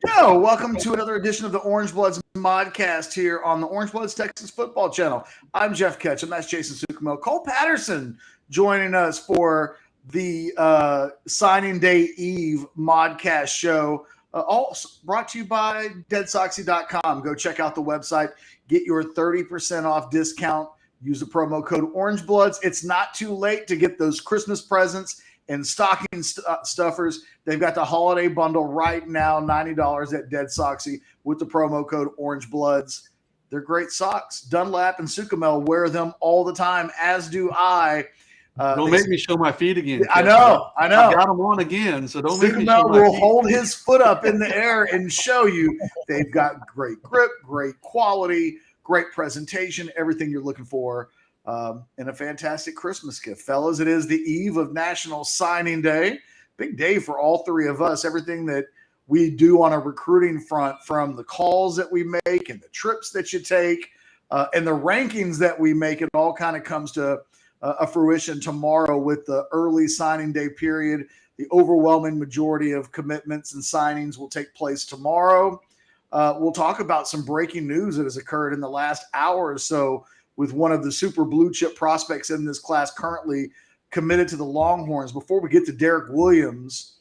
Yo, welcome to another edition of the Orangebloods Modcast here on the Orangebloods Texas Football Channel. I'm Jeff Ketchum. That's Jason Sukumo. Cole Patterson joining us for the signing day eve Modcast show. All brought to you by deadsoxy.com. Go check out the website. Get your 30% off discount. Use the promo code Orangebloods. It's not too late to get those Christmas presents and stocking stuffers. They've got the holiday bundle right now, $90 at Dead Soxy with the promo code Orangebloods. They're great socks. Dunlap and Sukamel wear them all the time, as do I. Don't make me show my feet again. I know. I got them on again, so don't make me show my feet. Sukamel will hold his foot up in the air and show you they've got great grip, great quality, great presentation, everything you're looking for. And a fantastic Christmas gift. Fellas, it is the eve of National Signing Day. Big day for all three of us. Everything that we do on a recruiting front, from the calls that we make and the trips that you take and the rankings that we make, it all kind of comes to a fruition tomorrow with the early signing day period. The overwhelming majority of commitments and signings will take place tomorrow. We'll talk about some breaking news that has occurred in the last hour or so with one of the super blue chip prospects in this class currently committed to the Longhorns. Before we get to Derek Williams,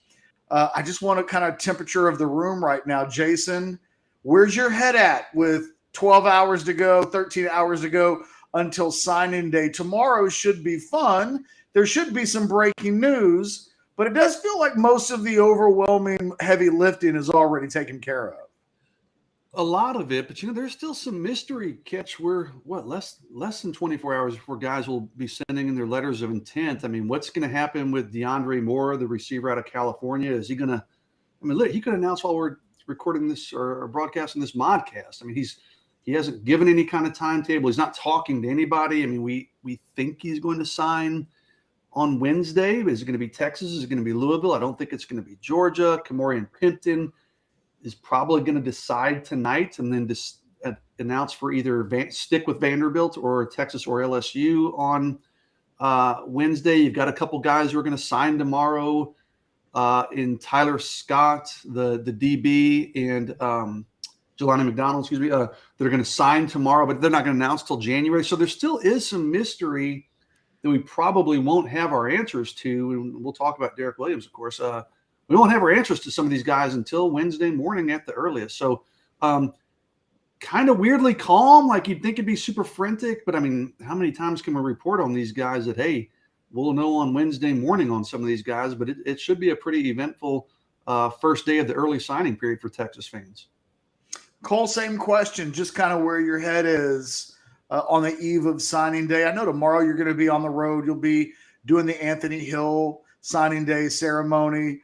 I just want a kind of temperature of the room right now. Jason, where's your head at with 12 hours to go, 13 hours to go until signing day? Tomorrow should be fun. There should be some breaking news, but it does feel like most of the overwhelming heavy lifting is already taken care of. A lot of it, but there's still some mystery. Catch, we're less than 24 hours before guys will be sending in their letters of intent. I mean, what's going to happen with DeAndre Moore, the receiver out of California? Is he going to? I mean, look, he could announce while we're recording this or broadcasting this modcast. I mean, he hasn't given any kind of timetable. He's not talking to anybody. I mean, we think he's going to sign on Wednesday. Is it going to be Texas? Is it going to be Louisville? I don't think it's going to be Georgia. Kimorian Piptan is probably going to decide tonight and then just announce for either stick with Vanderbilt or Texas or LSU on Wednesday. You've got a couple guys who are going to sign tomorrow in Tyler Scott, the DB, and Jelani McDonald, that are going to sign tomorrow, but they're not going to announce till January. So there still is some mystery that we probably won't have our answers to. And we'll talk about Derek Williams, of course. We won't have our answers to some of these guys until Wednesday morning at the earliest. So kind of weirdly calm, like you'd think it'd be super frantic. But, I mean, how many times can we report on these guys that, hey, we'll know on Wednesday morning on some of these guys? But it should be a pretty eventful first day of the early signing period for Texas fans. Cole, same question, just kind of where your head is on the eve of signing day. I know tomorrow you're going to be on the road. You'll be doing the Anthony Hill signing day ceremony.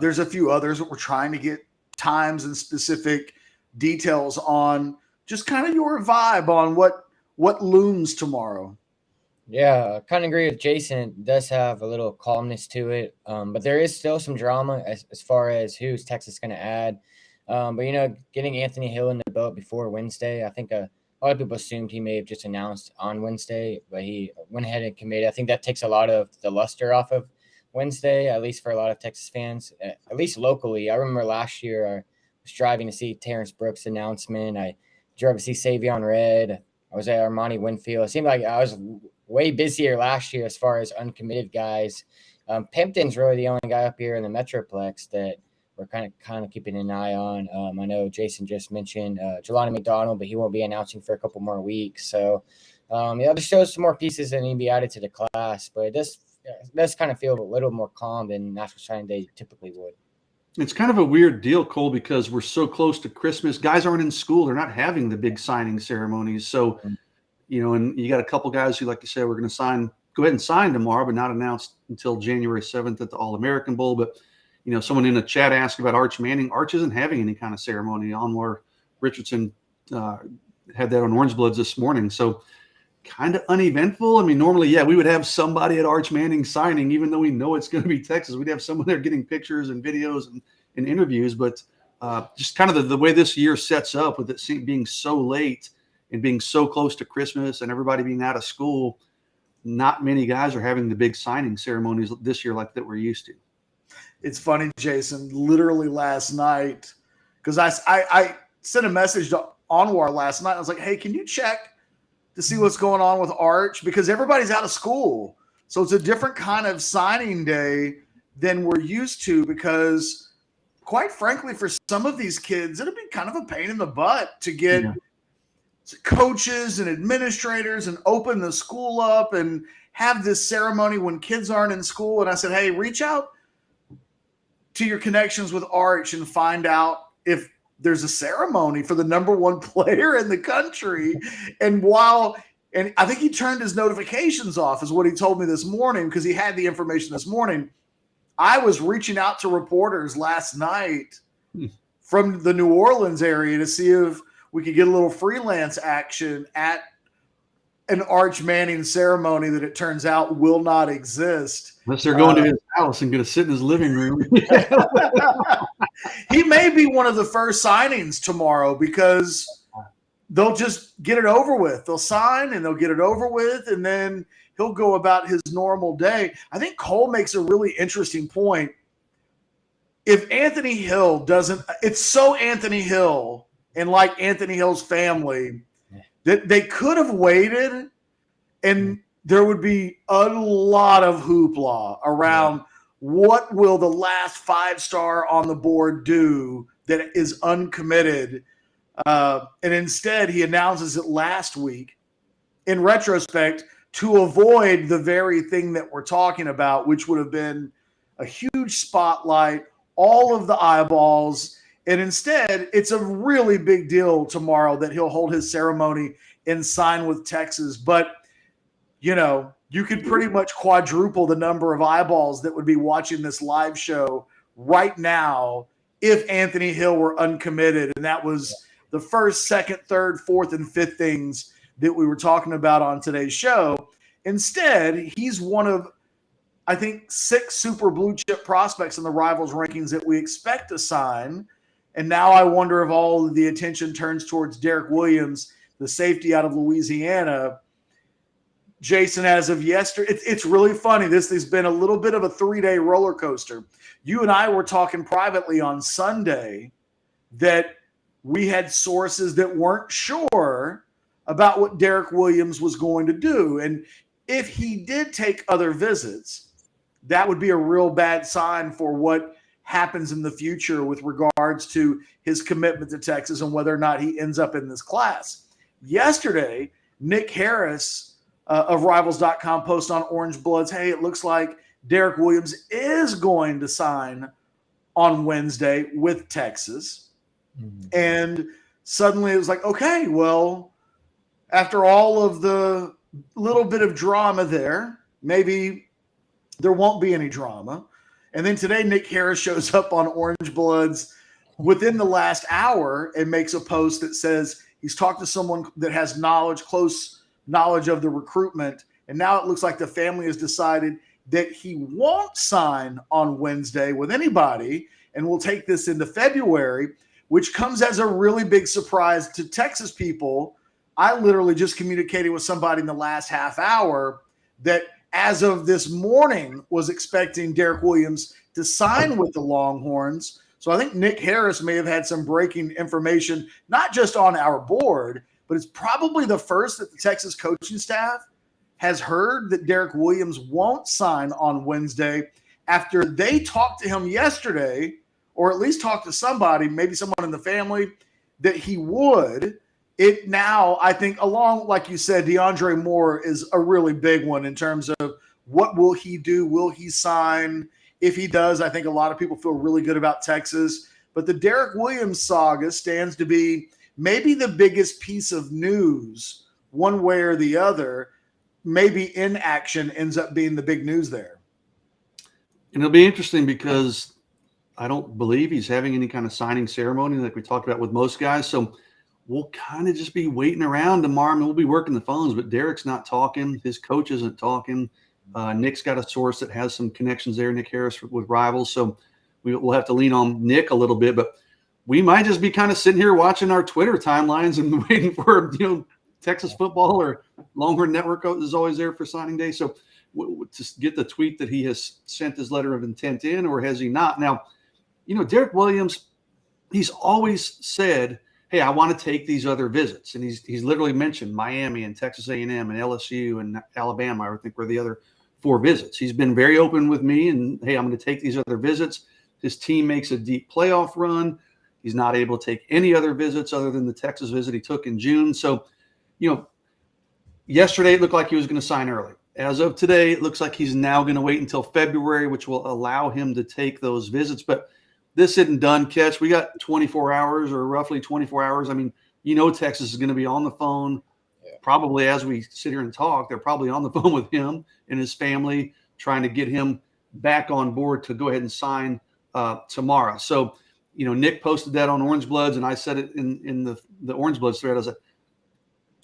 There's a few others that we're trying to get times and specific details on. Just kind of your vibe on what looms tomorrow. Yeah, I kind of agree with Jason. It does have a little calmness to it, but there is still some drama as far as who's Texas going to add. But, getting Anthony Hill in the boat before Wednesday, I think a lot of people assumed he may have just announced on Wednesday, but he went ahead and committed. I think that takes a lot of the luster off of Wednesday, at least for a lot of Texas fans, at least locally. I remember last year I was driving to see Terrence Brooks' announcement. I drove to see Savion Red. I was at Armani Winfield. It seemed like I was way busier last year as far as uncommitted guys. Pimpton's really the only guy up here in the Metroplex that we're kind of keeping an eye on. I know Jason just mentioned Jelani McDonald, but he won't be announcing for a couple more weeks. So, just shows some more pieces that need to be added to the class. But it does kind of feel a little more calm than National Signing Day typically would. It's kind of a weird deal, Cole, because we're so close to Christmas. Guys aren't in school. They're not having the big signing ceremonies. So, and you got a couple guys who, like you said, we're going to go ahead and sign tomorrow, but not announced until January 7th at the All-American Bowl. But, someone in the chat asked about Arch Manning. Arch isn't having any kind of ceremony. Anwar Richardson had that on Orangebloods this morning. So, kind of uneventful. I mean, normally, we would have somebody at Arch Manning signing, even though we know it's going to be Texas. We'd have someone there getting pictures and videos and interviews. But just kind of the way this year sets up with it being so late and being so close to Christmas and everybody being out of school, not many guys are having the big signing ceremonies this year like that we're used to. It's funny, Jason. Literally last night, because I sent a message to Anwar last night. I was like, hey, can you check to see what's going on with Arch? Because everybody's out of school. So it's a different kind of signing day than we're used to, because quite frankly, for some of these kids, it'll be kind of a pain in the butt to get coaches and administrators and open the school up and have this ceremony when kids aren't in school. And I said, hey, reach out to your connections with Arch and find out if there's a ceremony for the number one player in the country. And I think he turned his notifications off, is what he told me this morning, because he had the information this morning. I was reaching out to reporters last night from the New Orleans area to see if we could get a little freelance action at an Arch Manning ceremony that it turns out will not exist. Unless they're going to his house and going to sit in his living room. He may be one of the first signings tomorrow, because they'll just get it over with. They'll sign and they'll get it over with, and then he'll go about his normal day. I think Cole makes a really interesting point. If Anthony Hill doesn't – it's so Anthony Hill and like Anthony Hill's family that they could have waited, and there would be a lot of hoopla around what will the last 5-star on the board do that is uncommitted. And instead, he announces it last week in retrospect to avoid the very thing that we're talking about, which would have been a huge spotlight, all of the eyeballs. And instead, it's a really big deal tomorrow that he'll hold his ceremony and sign with Texas. But, you know, you could pretty much quadruple the number of eyeballs that would be watching this live show right now if Anthony Hill were uncommitted. And that was the first, second, third, fourth, and fifth things that we were talking about on today's show. Instead, he's one of, I think, 6 super blue chip prospects in the Rivals rankings that we expect to sign. And now I wonder if all of the attention turns towards Derek Williams, the safety out of Louisiana. Jason, as of yesterday, it's really funny. This has been a little bit of a 3-day roller coaster. You and I were talking privately on Sunday that we had sources that weren't sure about what Derek Williams was going to do. And if he did take other visits, that would be a real bad sign for what happens in the future with regards to his commitment to Texas and whether or not he ends up in this class. Yesterday, Nick Harris of Rivals.com posted on Orangebloods, hey, it looks like Derek Williams is going to sign on Wednesday with Texas. And suddenly it was like, okay, well, after all of the little bit of drama there, maybe there won't be any drama. And then today, Nick Harris shows up on Orangebloods within the last hour and makes a post that says he's talked to someone that has close knowledge of the recruitment. And now it looks like the family has decided that he won't sign on Wednesday with anybody and will take this into February, which comes as a really big surprise to Texas people. I literally just communicated with somebody in the last half hour that as of this morning was expecting Derek Williams to sign with the Longhorns. So I think Nick Harris may have had some breaking information, not just on our board, but it's probably the first that the Texas coaching staff has heard that Derek Williams won't sign on Wednesday after they talked to him yesterday, or at least talked to somebody, maybe someone in the family, that he would. It now, I think, along, like you said, DeAndre Moore is a really big one in terms of what will he do? Will he sign? If he does, I think a lot of people feel really good about Texas. But the Derek Williams saga stands to be maybe the biggest piece of news, one way or the other. Maybe inaction ends up being the big news there. And it'll be interesting because I don't believe he's having any kind of signing ceremony like we talked about with most guys. So we'll kind of just be waiting around tomorrow. I mean, we'll be working the phones, but Derek's not talking. His coach isn't talking. Nick's got a source that has some connections there, Nick Harris with Rivals. So we'll have to lean on Nick a little bit, but we might just be kind of sitting here watching our Twitter timelines and waiting for, Texas football or Longhorn Network is always there for signing day. So to get the tweet that he has sent his letter of intent in, or has he not? Now, Derek Williams, he's always said, hey, I want to take these other visits. And he's literally mentioned Miami and Texas A&M and LSU and Alabama, I think, were the other 4 visits. He's been very open with me and, hey, I'm going to take these other visits. His team makes a deep playoff run. He's not able to take any other visits other than the Texas visit he took in June. So, yesterday it looked like he was going to sign early. As of today, it looks like he's now going to wait until February, which will allow him to take those visits. But this isn't done, Catch. We got 24 hours or roughly 24 hours. I mean, Texas is going to be on the phone. Yeah. Probably as we sit here and talk, they're probably on the phone with him and his family trying to get him back on board to go ahead and sign tomorrow. So, Nick posted that on Orangebloods, and I said it in the Orangebloods thread. I said,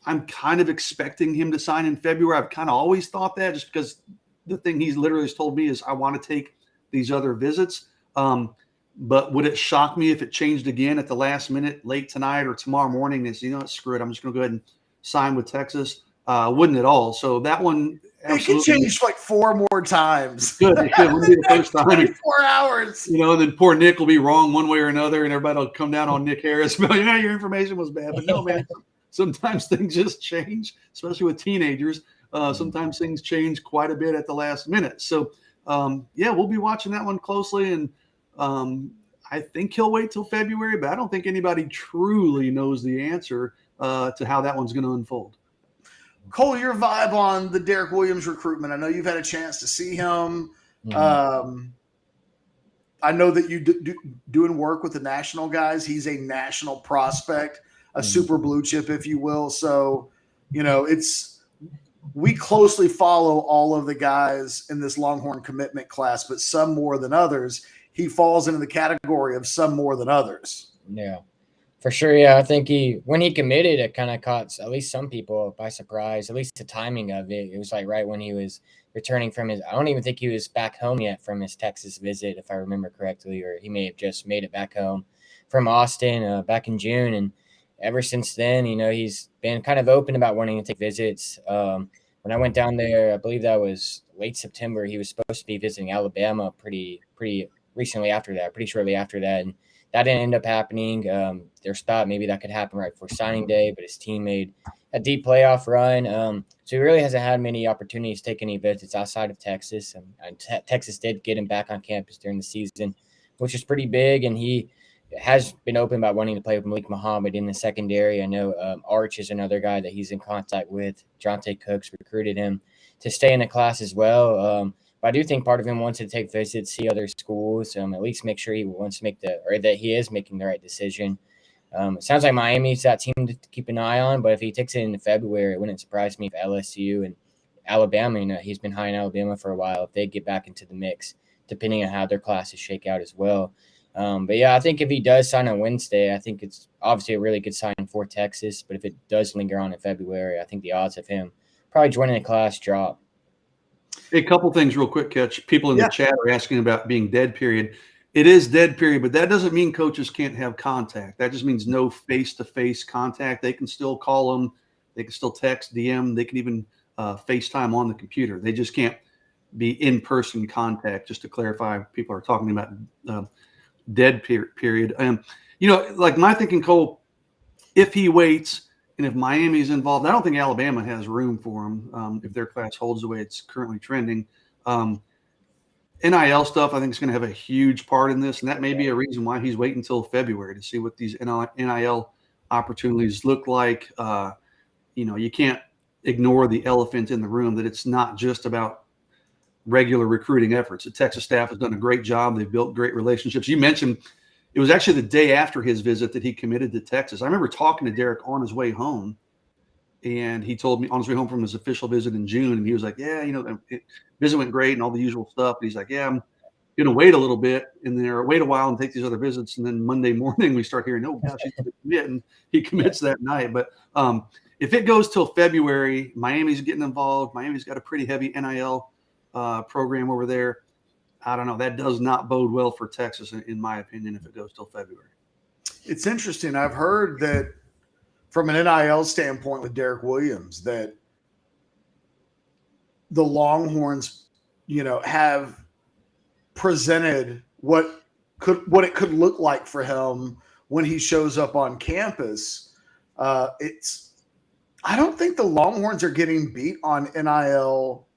I'm kind of expecting him to sign in February. I've kind of always thought that, just because the thing he's literally has told me is I want to take these other visits. But would it shock me if it changed again at the last minute, late tonight or tomorrow morning? Is, screw it, I'm just going to go ahead and sign with Texas. Wouldn't at all. So that one, it could change like 4 more times. Good. It could. Wouldn't be the first time. 24 hours. And then poor Nick will be wrong one way or another, and everybody will come down on Nick Harris. Your information was bad. But no, man, sometimes things just change, especially with teenagers. Sometimes things change quite a bit at the last minute. So, we'll be watching that one closely. And I think he'll wait till February, but I don't think anybody truly knows the answer to how that one's going to unfold. Cole, your vibe on the Derek Williams recruitment. I know you've had a chance to see him. Mm-hmm. I know that you doing work with the national guys. He's a national prospect, a super blue chip, if you will. So, we closely follow all of the guys in this Longhorn commitment class, but some more than others. He falls into the category of some more than others. Yeah. For sure, yeah. I think when he committed, it kind of caught at least some people by surprise, at least the timing of it. It was like right when he was returning from I don't even think he was back home yet from his Texas visit, if I remember correctly, or he may have just made it back home from Austin back in June. And ever since then, he's been kind of open about wanting to take visits. When I went down there, I believe that was late September, he was supposed to be visiting Alabama pretty recently after that, pretty shortly after that. And that didn't end up happening. There's thought maybe that could happen right before signing day, but his team made a deep playoff run. So he really hasn't had many opportunities to take any visits outside of Texas. And Texas did get him back on campus during the season, which is pretty big. And he has been open about wanting to play with Malik Muhammad in the secondary. I know Arch is another guy that he's in contact with. Jonte Cooks recruited him to stay in the class as well. But I do think part of him wants to take visits, see other schools, at least make sure he wants to that he is making the right decision. It sounds like Miami's that team to keep an eye on, but if he takes it into February, it wouldn't surprise me if LSU and Alabama, he's been high in Alabama for a while, if they get back into the mix, depending on how their classes shake out as well. But yeah, I think if he does sign on Wednesday, I think it's obviously a really good sign for Texas. But if it does linger on in February, I think the odds of him probably joining the class drop. A couple things real quick, Catch. People in the chat are asking about being dead period. It is dead period, but that doesn't mean coaches can't have contact. That just means no face-to-face contact. They can still call them. They can still text, DM. They can even FaceTime on the computer. They just can't be in-person contact, just to clarify. People are talking about dead period. Like my thinking, Cole, if he waits and if Miami's involved, I don't think Alabama has room for him if their class holds the way it's currently trending. NIL stuff, I think, is going to have a huge part in this, and that may be a reason why he's waiting until February to see what these NIL opportunities look like. You can't ignore the elephant in the room, that it's not just about regular recruiting efforts. The Texas staff has done a great job. They've built great relationships. You mentioned it was actually the day after his visit that he committed to Texas. I remember talking to Derek on his way home, and he told me on his way home from his official visit in June, and he was like, the visit went great and all the usual stuff. And he's like, I'm going to wait a little bit in there, wait a while and take these other visits. And then Monday morning we start hearing, oh gosh, he's going to commit, and he commits that night. But if it goes till February, Miami's getting involved. Miami's got a pretty heavy NIL program over there. I don't know. That does not bode well for Texas, in my opinion, if it goes till February. It's interesting. I've heard that from an NIL standpoint with Derek Williams, that the Longhorns, have presented what it could look like for him when he shows up on campus. I don't think the Longhorns are getting beat on NIL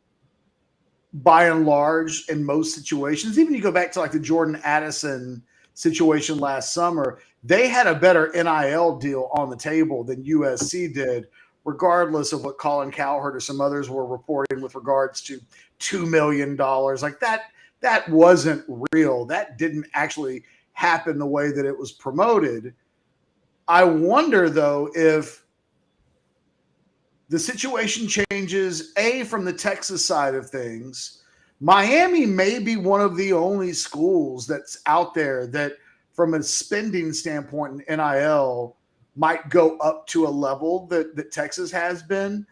by and large in most situations. Even you go back to like the Jordan Addison situation last summer, they had a better NIL deal on the table than USC did, regardless of what Colin Cowherd or some others were reporting with regards to $2 million. Like that wasn't real. That didn't actually happen the way that it was promoted. I wonder, though, if the situation changes, from the Texas side of things. Miami may be one of the only schools that's out there that, from a spending standpoint in NIL, might go up to a level that Texas has been.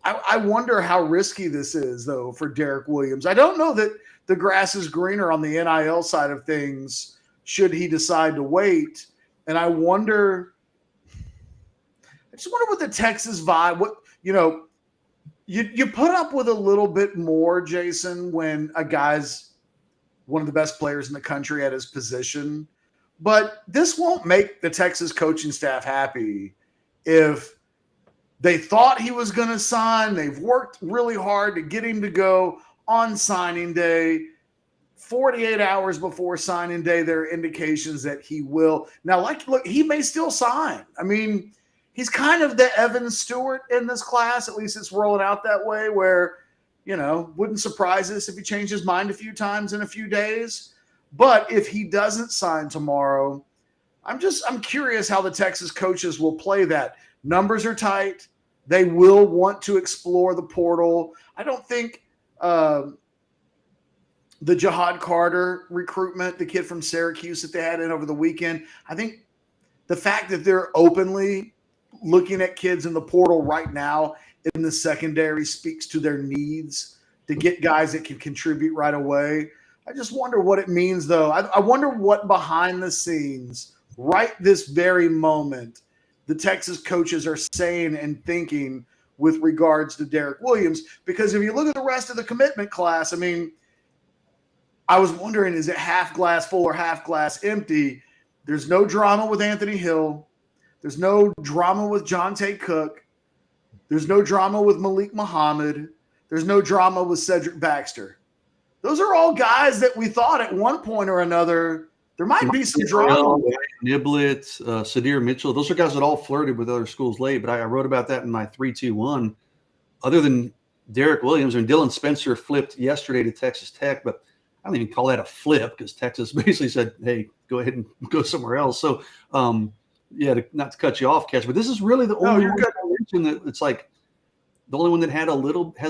I wonder how risky this is, though, for Derek Williams. I don't know that the grass is greener on the NIL side of things should he decide to wait. And I just wonder what the Texas vibe, you put up with a little bit more, Jason, when a guy's one of the best players in the country at his position. But this won't make the Texas coaching staff happy if they thought he was going to sign. They've worked really hard to get him to go on signing day. 48 hours before signing day, there are indications that he will. Now, look, he may still sign. I mean, he's kind of the Evan Stewart in this class. At least it's rolling out that way, where, wouldn't surprise us if he changed his mind a few times in a few days. But if he doesn't sign tomorrow, I'm curious how the Texas coaches will play that. Numbers are tight. They will want to explore the portal. I don't think the Jihad Carter recruitment, the kid from Syracuse that they had in over the weekend, I think the fact that they're openly looking at kids in the portal right now in the secondary speaks to their needs to get guys that can contribute right away. I just wonder what it means, though. I wonder what behind the scenes, right this very moment, the Texas coaches are saying and thinking with regards to Derek Williams. Because if you look at the rest of the commitment class, I mean, I was wondering, is it half glass full or half glass empty? There's no drama with Anthony Hill. There's no drama with Jonte Cook. There's no drama with Malik Muhammad. There's no drama with Cedric Baxter. Those are all guys that we thought at one point or another there might be some drama. Niblett, Sadir Mitchell, those are guys that all flirted with other schools late, but I wrote about that in my 3-2-1. Other than Derek Williams, and Dylan Spencer flipped yesterday to Texas Tech, but I don't even call that a flip because Texas basically said, hey, go ahead and go somewhere else. So, not to cut you off, Catch, but this is really the only one that it's like the only one that has a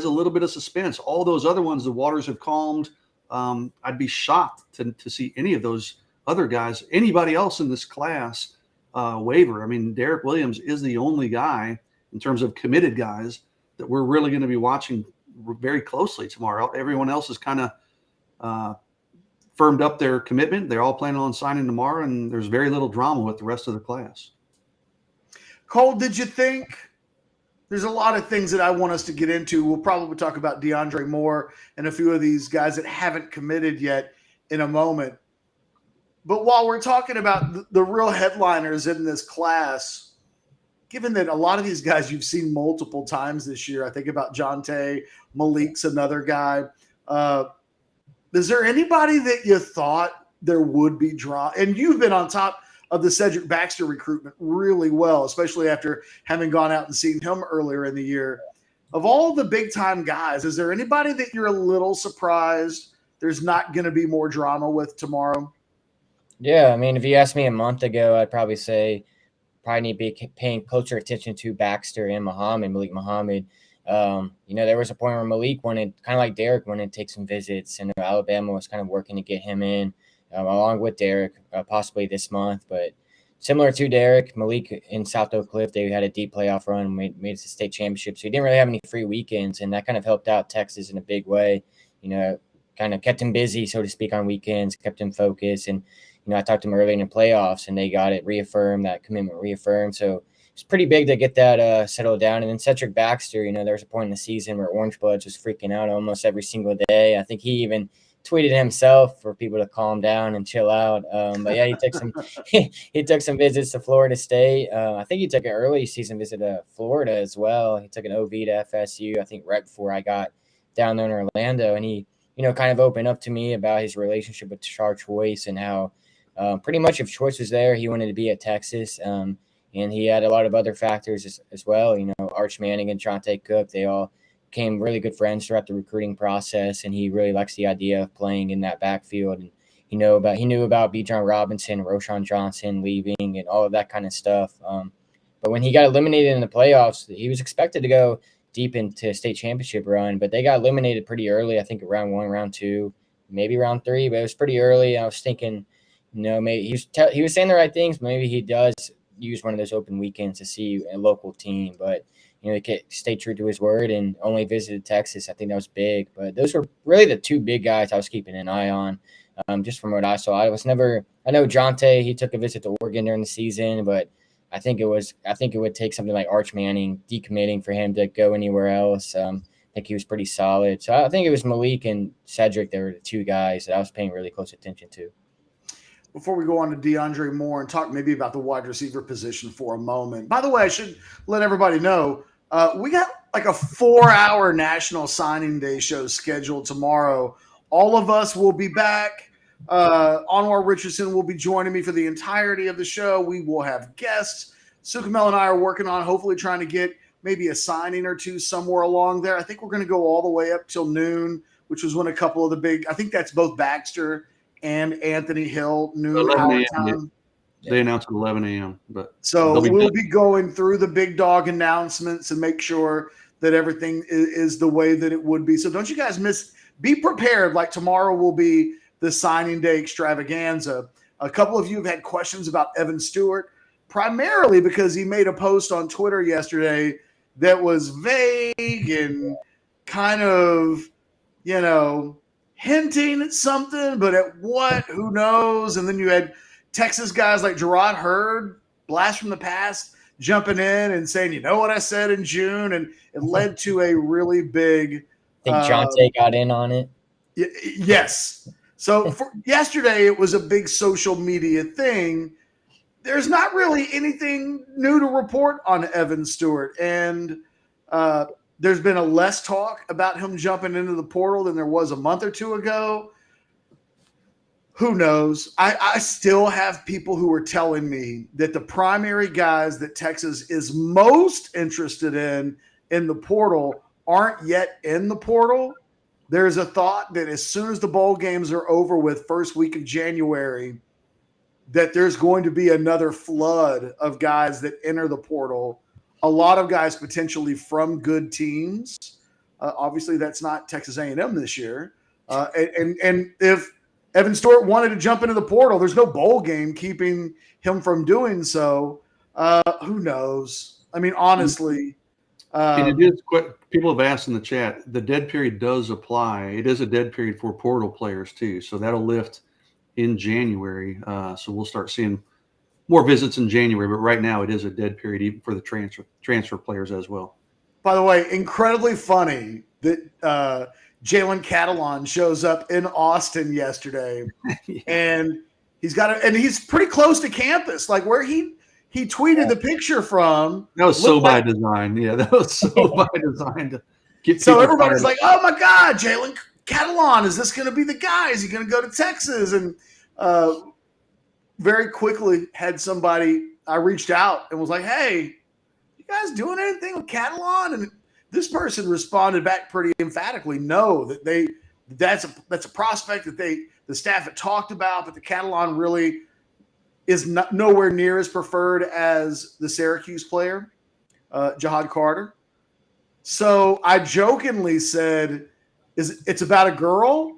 little bit of suspense. All those other ones, the waters have calmed. I'd be shocked to see any of those other guys, anybody else in this class, waver. I mean, Derek Williams is the only guy in terms of committed guys that we're really going to be watching very closely tomorrow. Everyone else is kind of firmed up their commitment. They're all planning on signing tomorrow, and there's very little drama with the rest of the class. Cole, did you think there's a lot of things that I want us to get into? We'll probably talk about DeAndre Moore and a few of these guys that haven't committed yet in a moment. But while we're talking about the real headliners in this class, given that a lot of these guys you've seen multiple times this year, I think about Jonte, Malik's another guy. Is there anybody that you thought there would be draw? And you've been on top of the Cedric Baxter recruitment really well, especially after having gone out and seen him earlier in the year. Of all the big-time guys, is there anybody that you're a little surprised there's not going to be more drama with tomorrow? Yeah, I mean, if you asked me a month ago, I'd probably say need to be paying closer attention to Baxter and Malik Muhammad. There was a point where Malik wanted, kind of like Derek, wanted to take some visits, and Alabama was kind of working to get him in, along with Derek, possibly this month. But similar to Derek, Malik in South Oak Cliff, they had a deep playoff run and made it to state championship. So he didn't really have any free weekends, and that kind of helped out Texas in a big way. Kind of kept him busy, so to speak, on weekends, kept him focused. And, I talked to him early in the playoffs, and they got it reaffirmed, that commitment reaffirmed. So it's pretty big to get that settled down. And then Cedric Baxter, there was a point in the season where Orangebloods was freaking out almost every single day. I think he even tweeted himself for people to calm down and chill out. But yeah, he took some he took some visits to Florida State. I think he took an early season visit to Florida as well. He took an OV to FSU, I think, right before I got down there in Orlando, and he kind of opened up to me about his relationship with Char Choice and how pretty much if Choice was there, he wanted to be at Texas. And he had a lot of other factors as well. Arch Manning and Jonte Cook, they all became really good friends throughout the recruiting process, and he really likes the idea of playing in that backfield. And he knew about Bijan Robinson, Roschon Johnson leaving, and all of that kind of stuff. But when he got eliminated in the playoffs, he was expected to go deep into state championship run, but they got eliminated pretty early. I think round 1, round 2, maybe round 3, but it was pretty early. I was thinking, maybe he was saying the right things. Maybe he does use one of those open weekends to see a local team, but he could stay true to his word and only visited Texas. I think that was big, but those were really the two big guys I was keeping an eye on. Just from what I saw, I know Jonte, he took a visit to Oregon during the season, but I think it would take something like Arch Manning decommitting for him to go anywhere else. I think he was pretty solid. So I think it was Malik and Cedric. They were the two guys that I was paying really close attention to. Before we go on to DeAndre Moore and talk maybe about the wide receiver position for a moment. By the way, I should let everybody know, we got like a 4-hour National Signing Day show scheduled tomorrow. All of us will be back. Anwar Richardson will be joining me for the entirety of the show. We will have guests. Sukamel and I are working on hopefully trying to get maybe a signing or two somewhere along there. I think we're going to go all the way up till noon, which was when a couple of the big – I think that's both Baxter and Anthony Hill, noon hour time. They announced at 11 a.m. So we'll be going through the big dog announcements and make sure that everything is the way that it would be. So don't you guys be prepared. Like tomorrow will be the signing day extravaganza. A couple of you have had questions about Evan Stewart, primarily because he made a post on Twitter yesterday that was vague and kind of, hinting at something, but at what, who knows? And then you had Texas guys like Gerard Hurd, blast from the past, jumping in and saying, you know what I said in June? And it led to a really big – I think Jonte got in on it. Yes. So for yesterday, it was a big social media thing. There's not really anything new to report on Evan Stewart. And there's been a less talk about him jumping into the portal than there was a month or two ago. Who knows? I still have people who are telling me that the primary guys that Texas is most interested in the portal aren't yet in the portal. There's a thought that as soon as the bowl games are over with first week of January, that there's going to be another flood of guys that enter the portal. A lot of guys potentially from good teams. Obviously, that's not Texas A&M this year. And if Evan Stewart wanted to jump into the portal, there's no bowl game keeping him from doing so. Who knows? I mean, honestly. And it is people have asked in the chat, the dead period does apply. It is a dead period for portal players too. So that'll lift in January. So we'll start seeing more visits in January, but right now it is a dead period even for the transfer players as well. By the way, incredibly funny that Jalen Catalon shows up in Austin yesterday, yeah. And he's pretty close to campus, like where he tweeted the picture from. That was so by design. Yeah, that was so by design to get. So everybody's like, "Oh my God, Jalen Catalon, is this going to be the guy? Is he going to go to Texas?" And very quickly had somebody, I reached out and was like, "Hey, you guys doing anything with Catalon?" And this person responded back pretty emphatically, "No, that's a prospect that the staff had talked about, but the Catalon really is nowhere near as preferred as the Syracuse player, Jahad Carter." So I jokingly said, it's about a girl?"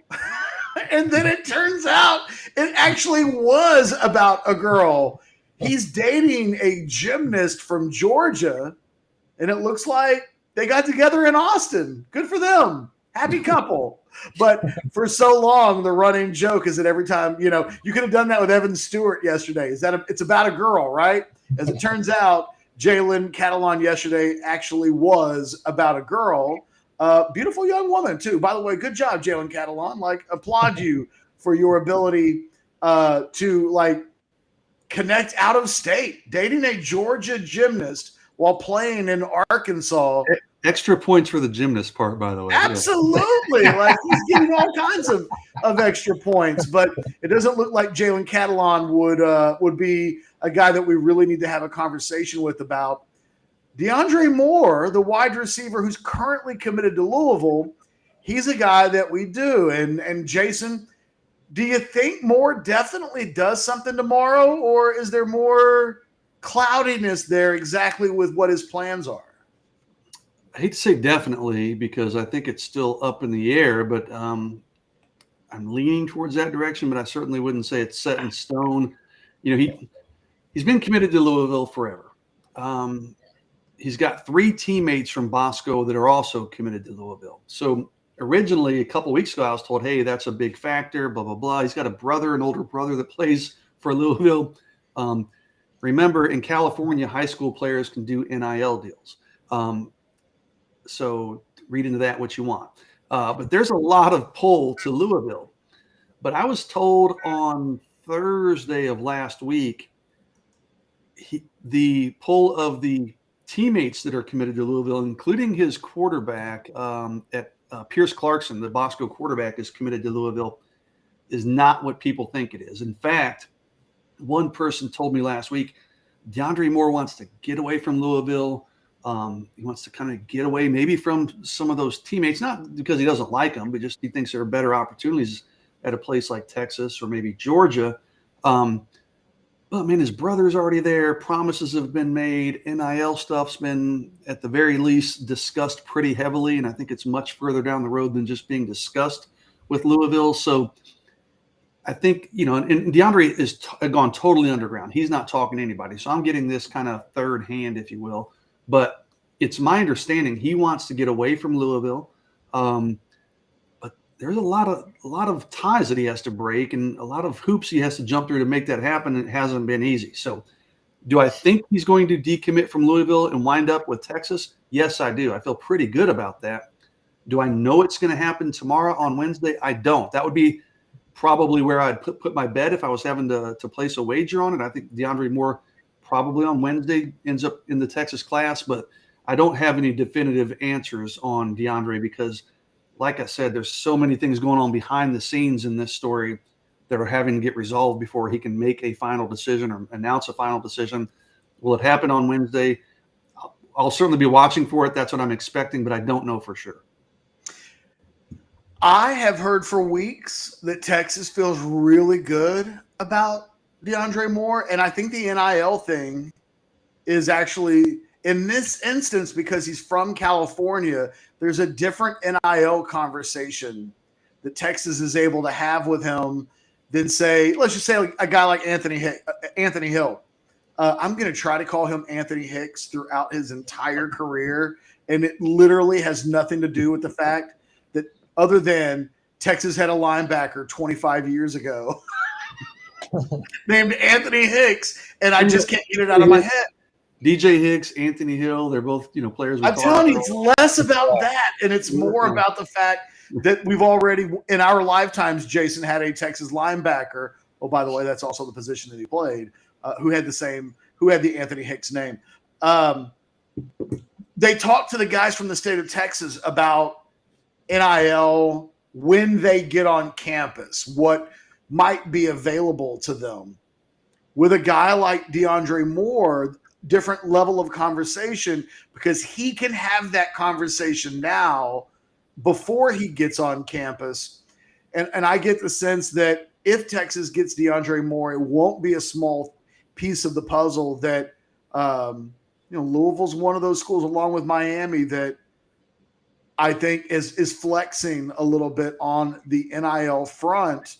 And then it turns out it actually was about a girl. He's dating a gymnast from Georgia, and it looks like they got together in Austin. Good for them. Happy couple. But for so long, the running joke is that every time, you could have done that with Evan Stewart yesterday. It's about a girl, right? As it turns out, Jalen Catalon yesterday actually was about a girl. Beautiful young woman, too. By the way, good job, Jalen Catalon. Like, applaud you for your ability to, like, connect out of state, dating a Georgia gymnast while playing in Arkansas. Extra points for the gymnast part, by the way. Absolutely. Yeah. Like, he's getting all kinds of extra points, but it doesn't look like Jalen Catalon would be a guy that we really need to have a conversation with about. DeAndre Moore, the wide receiver who's currently committed to Louisville, he's a guy that we do. And Jason, do you think Moore definitely does something tomorrow, or is there more cloudiness there exactly with what his plans are? I hate to say definitely because I think it's still up in the air, but I'm leaning towards that direction, but I certainly wouldn't say it's set in stone. You know, he's been committed to Louisville forever. He's got 3 teammates from Bosco that are also committed to Louisville. So originally, a couple of weeks ago, I was told, hey, that's a big factor, blah, blah, blah. He's got an older brother that plays for Louisville. Remember, in California, high school players can do NIL deals. So read into that what you want. But there's a lot of pull to Louisville. But I was told on Thursday of last week, the pull of the teammates that are committed to Louisville, including his quarterback at Pierce Clarkson, the Bosco quarterback, is committed to Louisville, is not what people think it is. In fact, one person told me last week, DeAndre Moore wants to get away from Louisville. He wants to kind of get away maybe from some of those teammates, not because he doesn't like them, but just he thinks there are better opportunities at a place like Texas or maybe Georgia. But, man, his brother's already there. Promises have been made. NIL stuff's been, at the very least, discussed pretty heavily, and I think it's much further down the road than just being discussed with Louisville. So I think, you know, and DeAndre has gone totally underground. He's not talking to anybody. So I'm getting this kind of third hand, if you will. But it's my understanding he wants to get away from Louisville. But there's a lot of ties that he has to break and a lot of hoops he has to jump through to make that happen. It hasn't been easy. So do I think he's going to decommit from Louisville and wind up with Texas? Yes, I do. I feel pretty good about that. Do I know it's going to happen tomorrow on Wednesday? I don't. That would be probably where I'd put my bet if I was having to place a wager on it. I think DeAndre Moore probably on Wednesday ends up in the Texas class, but I don't have any definitive answers on DeAndre because, like I said, there's so many things going on behind the scenes in this story that are having to get resolved before he can make a final decision or announce a final decision. Will it happen on Wednesday? I'll certainly be watching for it. That's what I'm expecting, but I don't know for sure. I have heard for weeks that Texas feels really good about DeAndre Moore, and I think the NIL thing is actually, in this instance, because he's from California, there's a different NIL conversation that Texas is able to have with him than, say, let's just say like a guy like Anthony Hill. I'm going to try to call him Anthony Hicks throughout his entire career, and it literally has nothing to do with the fact that other than Texas had a linebacker 25 years ago named Anthony Hicks, and I just can't get it out of my head. DJ Hicks, Anthony Hill, they're both, players. I'm telling you, it's less about that, and it's more about the fact that we've already, in our lifetimes, Jason had a Texas linebacker. Oh, by the way, that's also the position that he played, who had the Anthony Hicks name. They talked to the guys from the state of Texas about NIL when they get on campus, what might be available to them. With a guy like DeAndre Moore, different level of conversation because he can have that conversation now before he gets on campus. And I get the sense that if Texas gets DeAndre Moore, it won't be a small piece of the puzzle that, Louisville's one of those schools along with Miami that I think is flexing a little bit on the NIL front.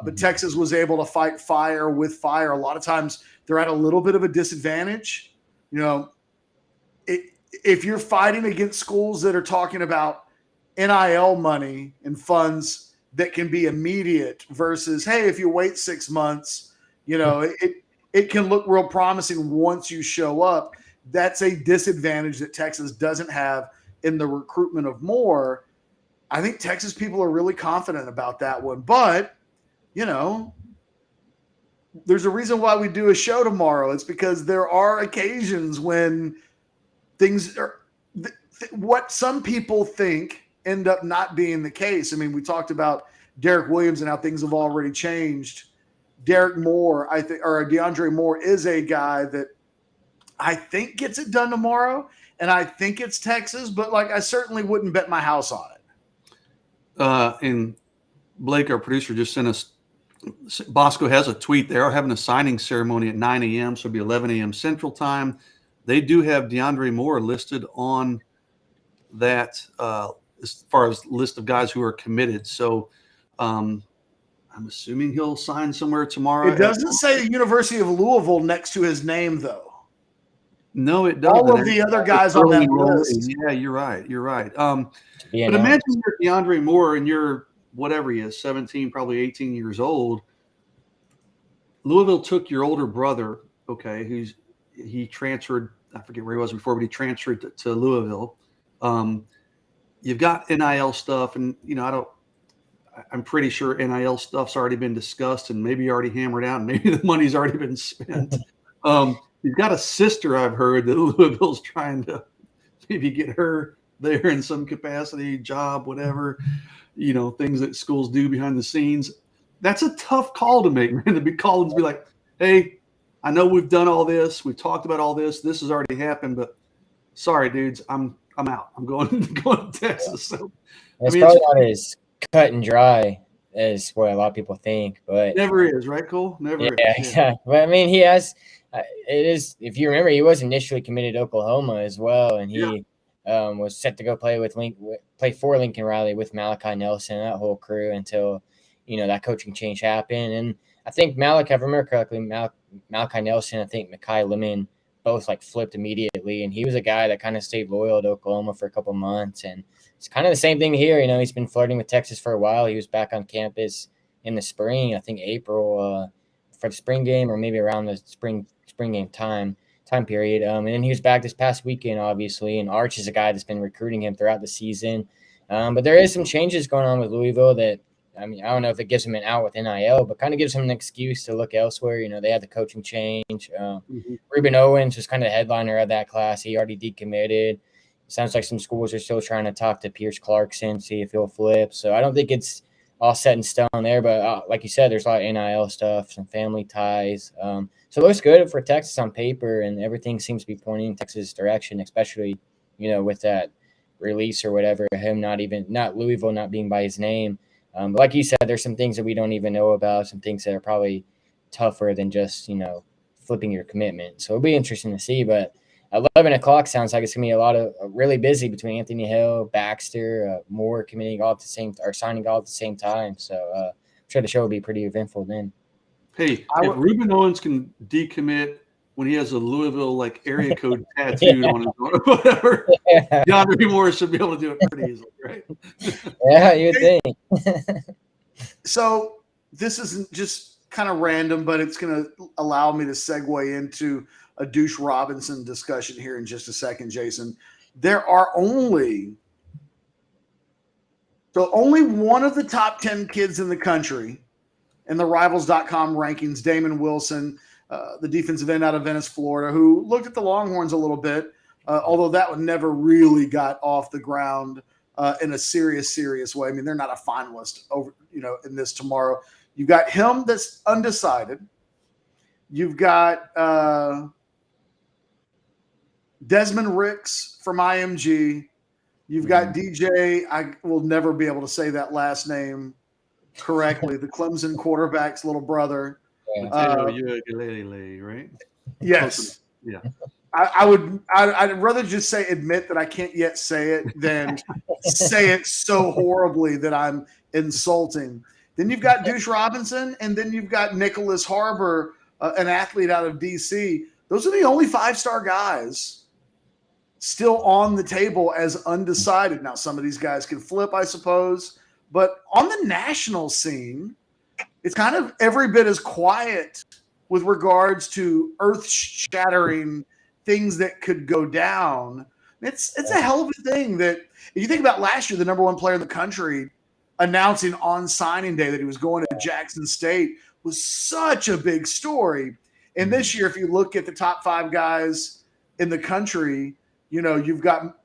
But Texas was able to fight fire with fire. A lot of times they're at a little bit of a disadvantage. If you're fighting against schools that are talking about NIL money and funds that can be immediate versus, hey, if you wait 6 months, it can look real promising once you show up. That's a disadvantage that Texas doesn't have in the recruitment of Moore. I think Texas people are really confident about that one. But, there's a reason why we do a show tomorrow. It's because there are occasions when things are what some people think end up not being the case. I mean, we talked about Derek Williams and how things have already changed. Derek Moore, I think, or DeAndre Moore is a guy that I think gets it done tomorrow, and I think it's Texas, but I certainly wouldn't bet my house on it. And Blake, our producer, just sent us. Bosco has a tweet. They are having a signing ceremony at 9 a.m., so it'll be 11 a.m. Central Time. They do have DeAndre Moore listed on that as far as list of guys who are committed. So I'm assuming he'll sign somewhere tomorrow. It doesn't say University of Louisville next to his name, though. No, it doesn't. All of the other guys on that list. Yeah, you're right. But imagine you're DeAndre Moore and you're whatever he is, 17, probably 18 years old. Louisville took your older brother, okay, he transferred, I forget where he was before, but he transferred to Louisville. You've got NIL stuff, and I'm pretty sure NIL stuff's already been discussed and maybe already hammered out, and maybe the money's already been spent. You've got a sister, I've heard, that Louisville's trying to maybe get her there in some capacity, job, whatever, things that schools do behind the scenes. That's a tough call to make, man, to be called and to be like, hey, I know we've done all this. We've talked about all this. This has already happened, but sorry, dudes, I'm out. I'm going to Texas. So it's probably not as cut and dry as what a lot of people think, but never is, right, Cole? Never is. Yeah, exactly. But I mean, he has. It is. If you remember, he was initially committed to Oklahoma as well, and he was set to go play for Lincoln Riley with Malachi Nelson, that whole crew, until that coaching change happened. And I think Malachi, if I remember correctly, Malachi Nelson, I think Mekhi Lemon both flipped immediately, and he was a guy that kind of stayed loyal to Oklahoma for a couple months. And it's kind of the same thing here. He's been flirting with Texas for a while. He was back on campus in the spring, I think April, for the spring game, or maybe around the spring game time period. And then he was back this past weekend, obviously. And Arch is a guy that's been recruiting him throughout the season. But there is some changes going on with Louisville that, I don't know if it gives him an out with NIL, but kind of gives him an excuse to look elsewhere. They had the coaching change. Ruben Owens was kind of the headliner of that class. He already decommitted. Sounds like some schools are still trying to talk to Pierce Clarkson, see if he'll flip. So I don't think it's all set in stone there. But like you said, there's a lot of NIL stuff, some family ties. So it looks good for Texas on paper, and everything seems to be pointing in Texas' direction, especially, with that release or whatever, him not Louisville not being by his name. But like you said, there's some things that we don't even know about, some things that are probably tougher than just, flipping your commitment. So it'll be interesting to see. But 11 o'clock sounds like it's going to be a lot of really busy between Anthony Hill, Baxter, Moore committing all at the same or signing all at the same time. So I'm sure the show will be pretty eventful then. Hey, if Ruben Owens can decommit when he has a Louisville area code tattooed on his or whatever, DeAndre Moore should be able to do it pretty easily, right? Yeah, you'd think. So this isn't just kind of random, but it's going to allow me to segue into a Deuce Robinson discussion here in just a second, Jason. There are only one of the top 10 kids in the country in the Rivals.com rankings, Damon Wilson, the defensive end out of Venice, Florida, who looked at the Longhorns a little bit, although that one never really got off the ground in a serious way. I mean, they're not a finalist in this tomorrow. You've got him that's undecided. You've got Desmond Ricks from IMG. You've got DJ. I will never be able to say that last name correctly. The Clemson quarterback's little brother. Right? Yes. Yeah. I'd rather just admit that I can't yet say it than say it so horribly that I'm insulting. Then you've got Deuce Robinson, and then you've got Nicholas Harbor, an athlete out of DC. Those are the only 5-star guys still on the table as undecided. Now, some of these guys can flip, I suppose, but on the national scene, it's kind of every bit as quiet with regards to earth-shattering things that could go down. It's a hell of a thing that if you think about last year, the number one player in the country announcing on signing day that he was going to Jackson State was such a big story. And this year, if you look at the top 5 guys in the country, you've got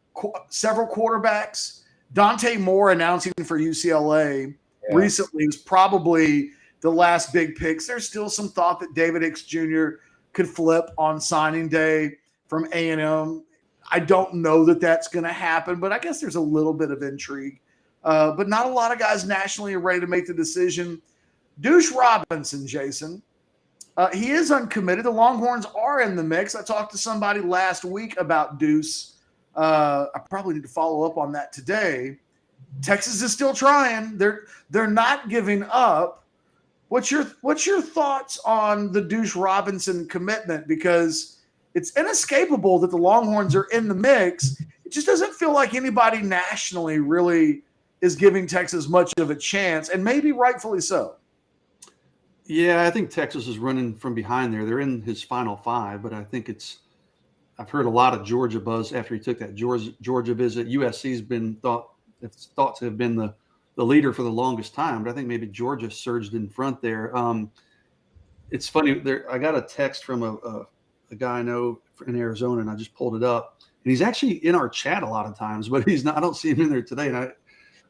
several quarterbacks. Dante Moore announcing for UCLA recently was probably the last big picks. There's still some thought that David Hicks Jr. could flip on signing day from A&M. I don't know that that's going to happen, but I guess there's a little bit of intrigue. But not a lot of guys nationally are ready to make the decision. Deuce Robinson, Jason, he is uncommitted. The Longhorns are in the mix. I talked to somebody last week about Deuce. I probably need to follow up on that today. Texas is still trying. They're not giving up. What's your thoughts on the Deuce Robinson commitment? Because it's inescapable that the Longhorns are in the mix. It just doesn't feel like anybody nationally really is giving Texas much of a chance, and maybe rightfully so. Yeah, I think Texas is running from behind there. They're in his final 5, but I think I've heard a lot of Georgia buzz after he took that Georgia visit. USC's been thought to have been the leader for the longest time, but I think maybe Georgia surged in front there. It's funny. I got a text from a guy I know in Arizona, and I just pulled it up. And he's actually in our chat a lot of times, but he's not. I don't see him in there today.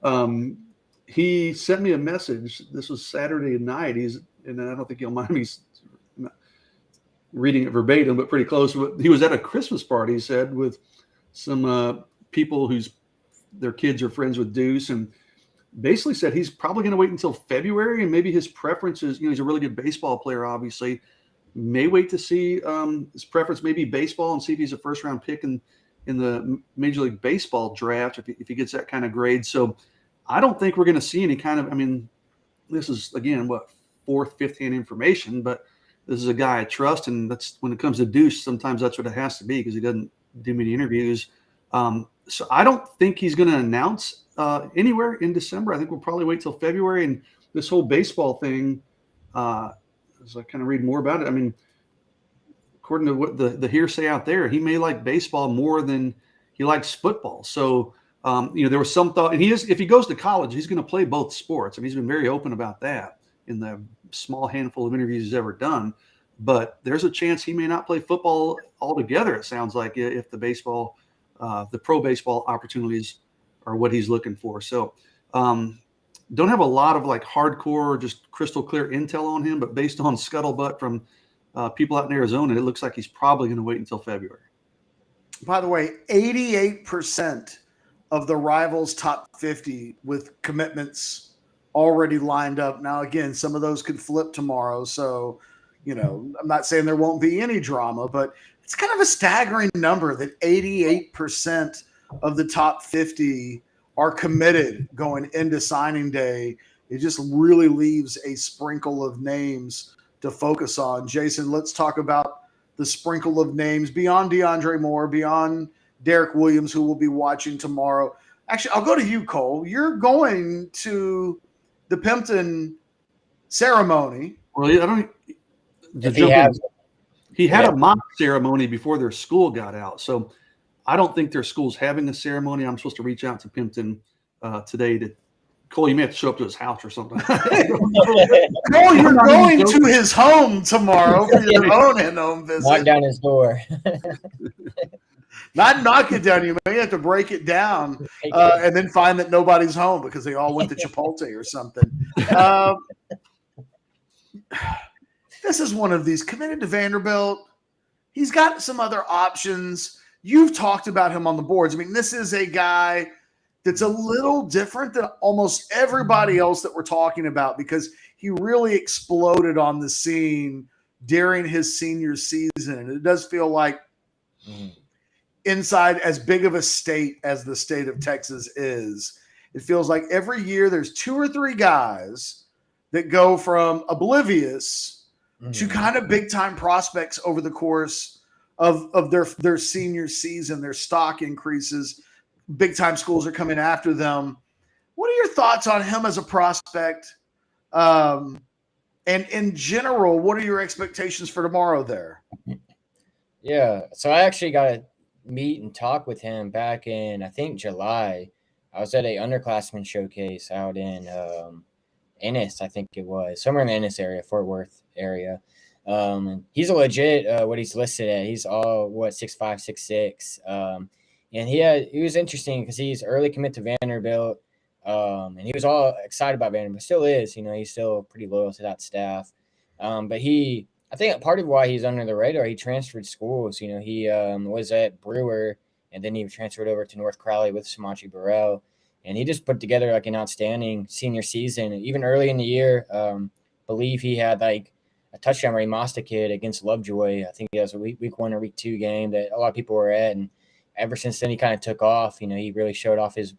And he sent me a message. This was Saturday night. And I don't think he'll mind me reading it verbatim, but pretty close. He was at a Christmas party, he said, with some people their kids are friends with Deuce, and basically said he's probably going to wait until February, and maybe his preference is, he's a really good baseball player, obviously. May wait to see his preference, maybe baseball, and see if he's a first-round pick in the Major League Baseball draft if he gets that kind of grade. So I don't think we're going to see any kind of – this is, again, fourth, fifth-hand information, but this is a guy I trust, and that's when it comes to Deuce, sometimes that's what it has to be because he doesn't do many interviews. So I don't think he's going to announce anywhere in December. I think we'll probably wait till February. And this whole baseball thing, as I kind of read more about it, according to what the hearsay out there, he may like baseball more than he likes football. So, there was some thought, and if he goes to college, he's going to play both sports. He's been very open about that in the small handful of interviews he's ever done. But there's a chance he may not play football altogether, it sounds like, if the pro baseball opportunities are what he's looking for. So don't have a lot of hardcore, just crystal clear intel on him, but based on scuttlebutt from people out in Arizona, it looks like he's probably going to wait until February. By the way, 88% of the Rivals top 50 with commitments already lined up. Now, again, some of those could flip tomorrow. So, I'm not saying there won't be any drama, but it's kind of a staggering number that 88% of the top 50 are committed going into signing day. It just really leaves a sprinkle of names to focus on. Jason, let's talk about the sprinkle of names beyond DeAndre Moore, beyond Derek Williams, who will be watching tomorrow. Actually, I'll go to you, Cole. You're going to the Piptan ceremony. Well, I don't. He had a mock ceremony before their school got out, so I don't think their school's having a ceremony. I'm supposed to reach out to Piptan today. Cole, you may have to show up to his house or something. Cole, you're going to his home tomorrow for your own in-home visit. Knock down his door. Not knock it down. You may have to break it down and then find that nobody's home because they all went to Chipotle or something. This is one of these committed to Vanderbilt. He's got some other options. You've talked about him on the boards. This is a guy that's a little different than almost everybody else that we're talking about because he really exploded on the scene during his senior season. And it does feel like inside as big of a state as the state of Texas is, it feels like every year there's 2 or 3 guys that go from oblivious to kind of big-time prospects over the course of their senior season. Their stock increases. Big-time schools are coming after them. What are your thoughts on him as a prospect? And in general, what are your expectations for tomorrow there? Yeah, so I actually got to meet and talk with him back in, I think, July. I was at a underclassmen showcase out in Ennis, I think it was, somewhere in the Ennis area, Fort Worth area. And he's a legit what he's listed at. He's all 6'5", 6'6". And he was interesting because he's early commit to Vanderbilt. And he was all excited about Vanderbilt. Still is, he's still pretty loyal to that staff. But I think part of why he's under the radar, he transferred schools. He was at Brewer, and then he transferred over to North Crowley with Samaje Burrell. And he just put together like an outstanding senior season. Even early in the year, believe he had like a touchdown where he mossed a kid against Lovejoy. I think it was a week 1 or week 2 game that a lot of people were at. And ever since then, he kind of took off. He really showed off his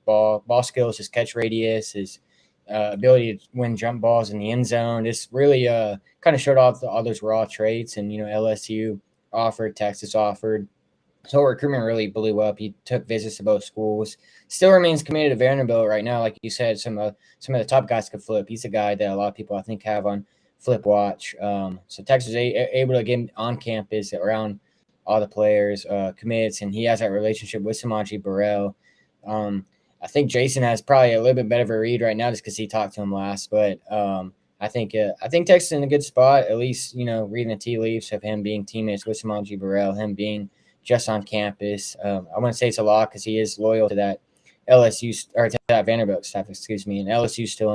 ball skills, his catch radius, his ability to win jump balls in the end zone. Just really kind of showed off all those raw traits. And, LSU offered, Texas offered. So recruitment really blew up. He took visits to both schools. Still remains committed to Vanderbilt right now. Like you said, some of the top guys could flip. He's a guy that a lot of people, I think, have on flip watch. So Texas is able to get him on campus around all the players, commits, and he has that relationship with Samaje Burrell. I think Jason has probably a little bit better of a read right now just because he talked to him last. But I think Texas is in a good spot, at least, reading the tea leaves of him being teammates with Samaje Burrell, him being just on campus. I wouldn't say it's a lot because he is loyal to that LSU or to that Vanderbilt staff, and LSU's still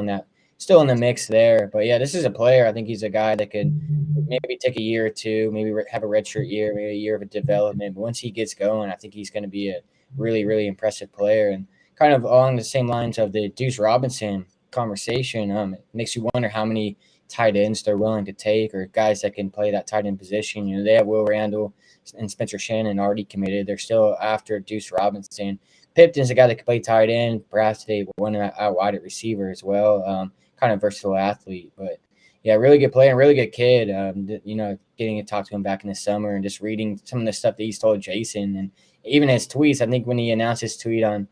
in the mix there. But yeah, this is a player. I think he's a guy that could maybe take a year or two, maybe have a redshirt year, maybe a year of a development. But once he gets going, I think he's going to be a really, really impressive player. And kind of along the same lines of the Deuce Robinson conversation, it makes you wonder how many tight ends they're willing to take, or guys that can play that tight end position. They have Will Randall and Spencer Shannon already committed. They're still after Deuce Robinson. Piptan's a guy that can play tight end. Perhaps they want to out wide at receiver as well. Kind of versatile athlete, but yeah, really good player and really good kid. Getting to talk to him back in the summer and just reading some of the stuff that he's told Jason, and even his tweets. I think when he announced his tweet on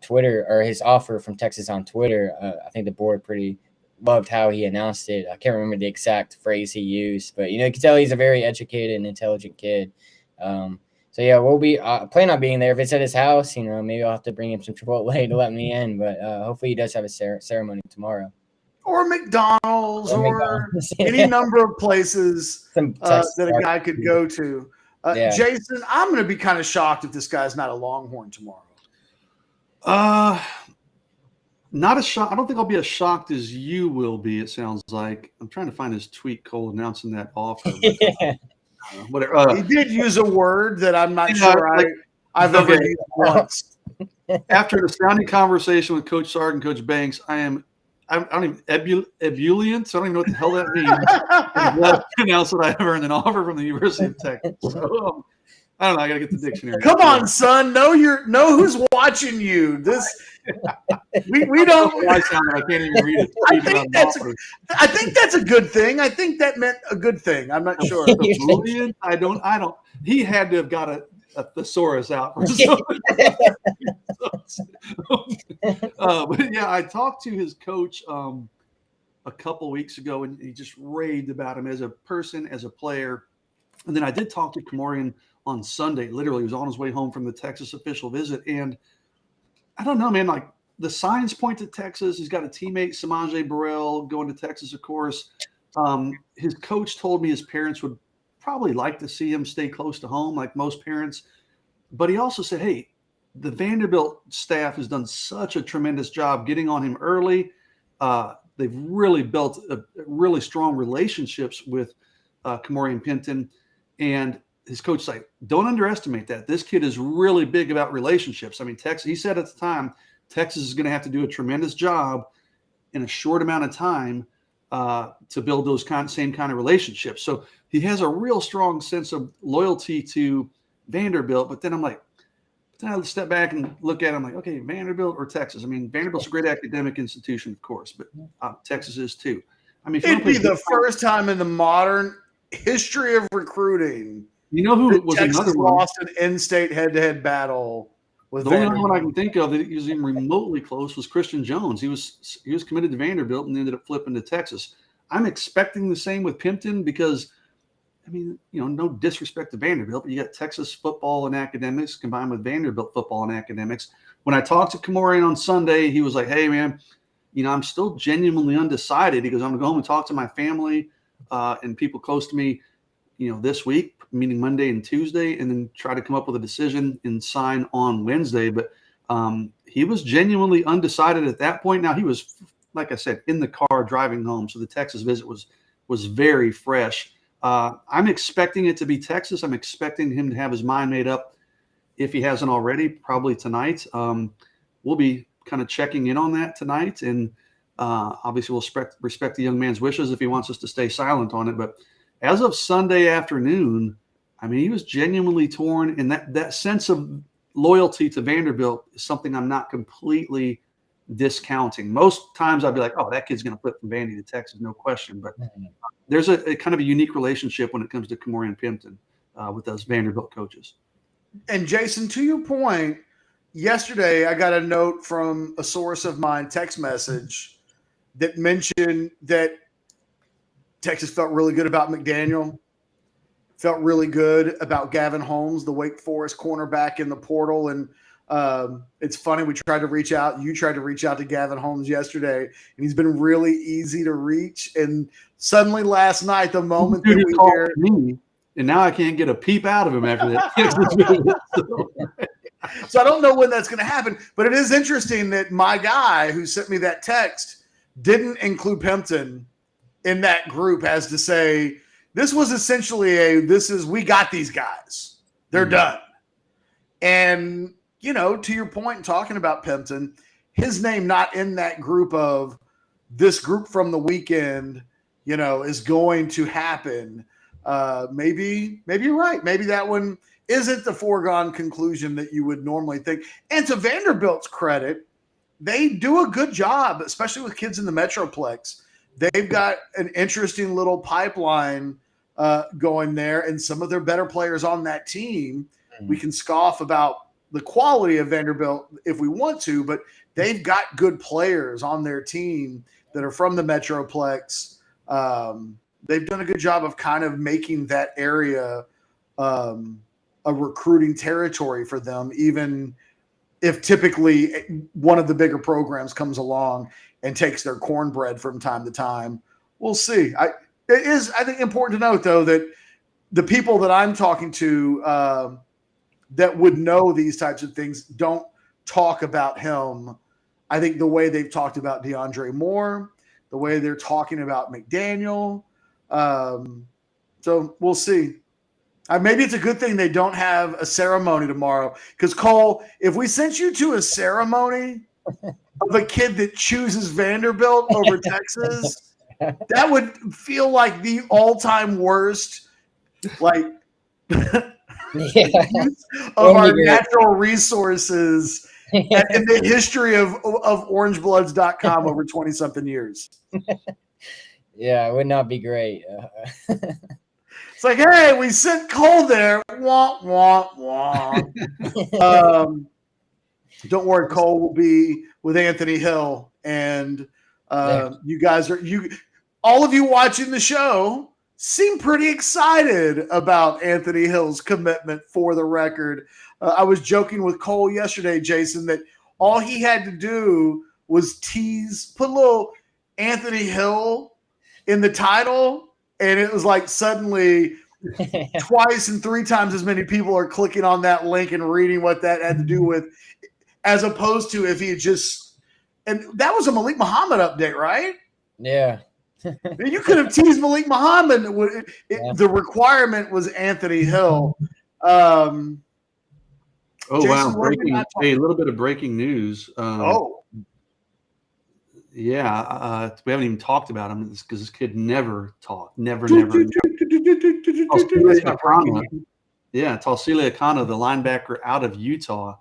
Twitter, or his offer from Texas on Twitter, I think the board pretty loved how he announced it. I can't remember the exact phrase he used, but you can tell he's a very educated and intelligent kid. So yeah, we'll be plan on being there. If it's at his house, maybe I'll have to bring him some Chipotle to let me in. But hopefully he does have a ceremony tomorrow. Or McDonald's, or any number of places that a guy could go to. Jason, I'm going to be kind of shocked if this guy's not a Longhorn tomorrow. Not as shocked. I don't think I'll be as shocked as you will be. It sounds like. I'm trying to find his tweet, Cole, announcing that offer. Whatever. He did use a word that I'm not sure I've ever used once. After an astounding conversation with Coach Sark and Coach Banks, I don't even ebullient, so I don't even know what the hell that means. I'm glad to announce that I have earned an offer from the University of Texas. So, I don't know. I got to get the dictionary. Come on, son. Know who's watching you. We don't. I can't even read it. I think that's a good thing. I think that meant a good thing. I'm not sure. Ebullient? I don't. He had to have got a thesaurus out. But yeah, I talked to his coach a couple weeks ago, and he just raved about him as a person, as a player. And then I did talk to Kimorian on Sunday. Literally, he was on his way home from the Texas official visit, and I don't know, man. Like, the signs point to Texas. He's got a teammate, Samaje Burrell, going to Texas, of course. His coach told me his parents would probably like to see him stay close to home, like most parents. But he also said, hey, the Vanderbilt staff has done such a tremendous job getting on him early. They've really built really strong relationships with Kimorian Piptan. And his coach said, don't underestimate that. This kid is really big about relationships. I mean, Texas, he said at the time, Texas is going to have to do a tremendous job in a short amount of time to build those same kind of relationships. So he has a real strong sense of loyalty to Vanderbilt. But then I step back and look at him like, okay, Vanderbilt or Texas? I mean, Vanderbilt's a great academic institution, of course, but Texas is too. I mean, it'd be the first time in the modern history of recruiting. You know who was Texas another one? lost an in-state head-to-head battle with the Vanderbilt. only one I can think of that was even remotely close was Christian Jones. He was committed to Vanderbilt and ended up flipping to Texas. I'm expecting the same with Piptan because I mean, no disrespect to Vanderbilt, but you got Texas football and academics combined with Vanderbilt football and academics. When I talked to Kimorian on Sunday, he was like, hey, man, I'm still genuinely undecided. He goes, I'm going to go home and talk to my family and people close to me, this week, meaning Monday and Tuesday, and then try to come up with a decision and sign on Wednesday. But he was genuinely undecided at that point. Now, he was, like I said, in the car driving home. So the Texas visit was very fresh. I'm expecting it to be Texas. I'm expecting him to have his mind made up if he hasn't already, probably tonight. We'll be kind of checking in on that tonight. And obviously we'll respect the young man's wishes if he wants us to stay silent on it. But as of Sunday afternoon, I mean, he was genuinely torn. And that sense of loyalty to Vanderbilt is something I'm not completely discounting. Most times I'd be like, oh, that kid's going to flip from Vandy to Texas, no question. But there's a kind of a unique relationship when it comes to Kimorian Piptan with those Vanderbilt coaches. And Jason, to your point, yesterday I got a note from a source of mine, text message, that mentioned that Texas felt really good about McDaniel, felt really good about Gavin Holmes, the Wake Forest cornerback in the portal. And it's funny, you tried to reach out to Gavin Holmes yesterday, and he's been really easy to reach. And suddenly last night, the moment that we hear me, and now I can't get a peep out of him after that. So I don't know when that's going to happen, but it is interesting that my guy who sent me that text didn't include Piptan in that group, as to say, this was essentially we got these guys. They're done. And, to your point, talking about Piptan, his name not in that group of this group from the weekend, is going to happen. Maybe you're right. Maybe that one isn't the foregone conclusion that you would normally think. And to Vanderbilt's credit, they do a good job, especially with kids in the Metroplex. They've got an interesting little pipeline going there, and some of their better players on that team. We can scoff about the quality of Vanderbilt if we want to, but they've got good players on their team that are from the Metroplex. They've done a good job of kind of making that area a recruiting territory for them, even if typically one of the bigger programs comes along and takes their cornbread from time to time. We'll see. It is, I think, important to note, though, that the people that I'm talking to that would know these types of things don't talk about him. I think the way they've talked about DeAndre Moore, the way they're talking about McDaniel. So we'll see. Maybe it's a good thing they don't have a ceremony tomorrow, because, Cole, if we sent you to a ceremony of a kid that chooses Vanderbilt over Texas, that would feel like the all-time worst, use of our natural resources in the history of Orangebloods.com over 20-something years. Yeah, it would not be great. It's like, hey, we sent Cole there. Wah, wah, wah. Don't worry, Cole will be with Anthony Hill. And you guys all of you watching the show seem pretty excited about Anthony Hill's commitment, for the record. I was joking with Cole yesterday, Jason, that all he had to do was put a little Anthony Hill in the title, and it was like suddenly twice and 3 times as many people are clicking on that link and reading what that had to do with, as opposed to if he had just – and that was a Malik Muhammad update, right? Yeah. You could have teased Malik Muhammad. The requirement was Anthony Hill. Jason, wow. A little bit of breaking news. Yeah, we haven't even talked about him because this kid never talked. Never. Tausili Akana, the linebacker out of Utah,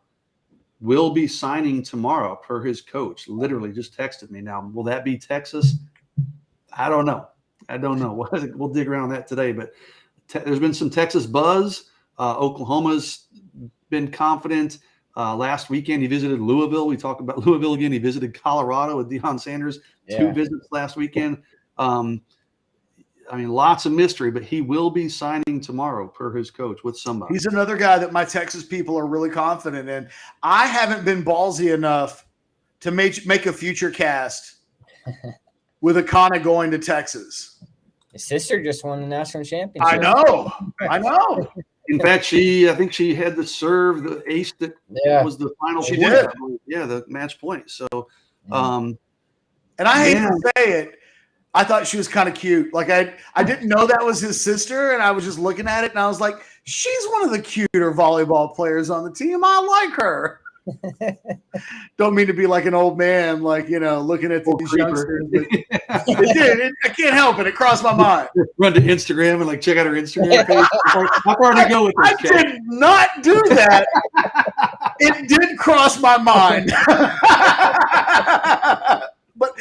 will be signing tomorrow per his coach. Literally just texted me. Now, will that be Texas? I don't know. We'll dig around that today. But there's been some Texas buzz. Oklahoma's been confident. Last weekend, he visited Louisville. We talked about Louisville again. He visited Colorado with Deion Sanders. 2 visits last weekend. I mean, lots of mystery, but he will be signing tomorrow per his coach with somebody. He's another guy that my Texas people are really confident in. I haven't been ballsy enough to make a future cast with Akana going to Texas. His sister just won the national championship. I know. In fact, I think she had to serve the ace that was the final she point. Did. Yeah, the match point. So, and I hate to say it, I thought she was kind of cute. Like I didn't know that was his sister, and I was just looking at it, and I was like, she's one of the cuter volleyball players on the team. I like her. Don't mean to be like an old man, like, looking at these youngsters. But it did. I can't help it. It crossed my mind. Run to Instagram and check out her Instagram page. How far to go with this? I did not do that. It did cross my mind. But